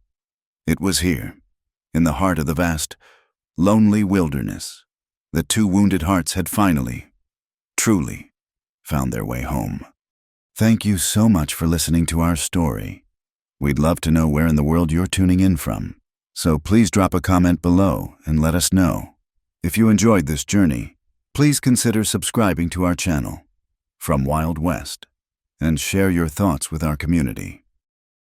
It was here, in the heart of the vast, lonely wilderness, that two wounded hearts had finally, truly, found their way home. Thank you so much for listening to our story. We'd love to know where in the world you're tuning in from, so please drop a comment below and let us know. If you enjoyed this journey, please consider subscribing to our channel, From Wild West, and share your thoughts with our community.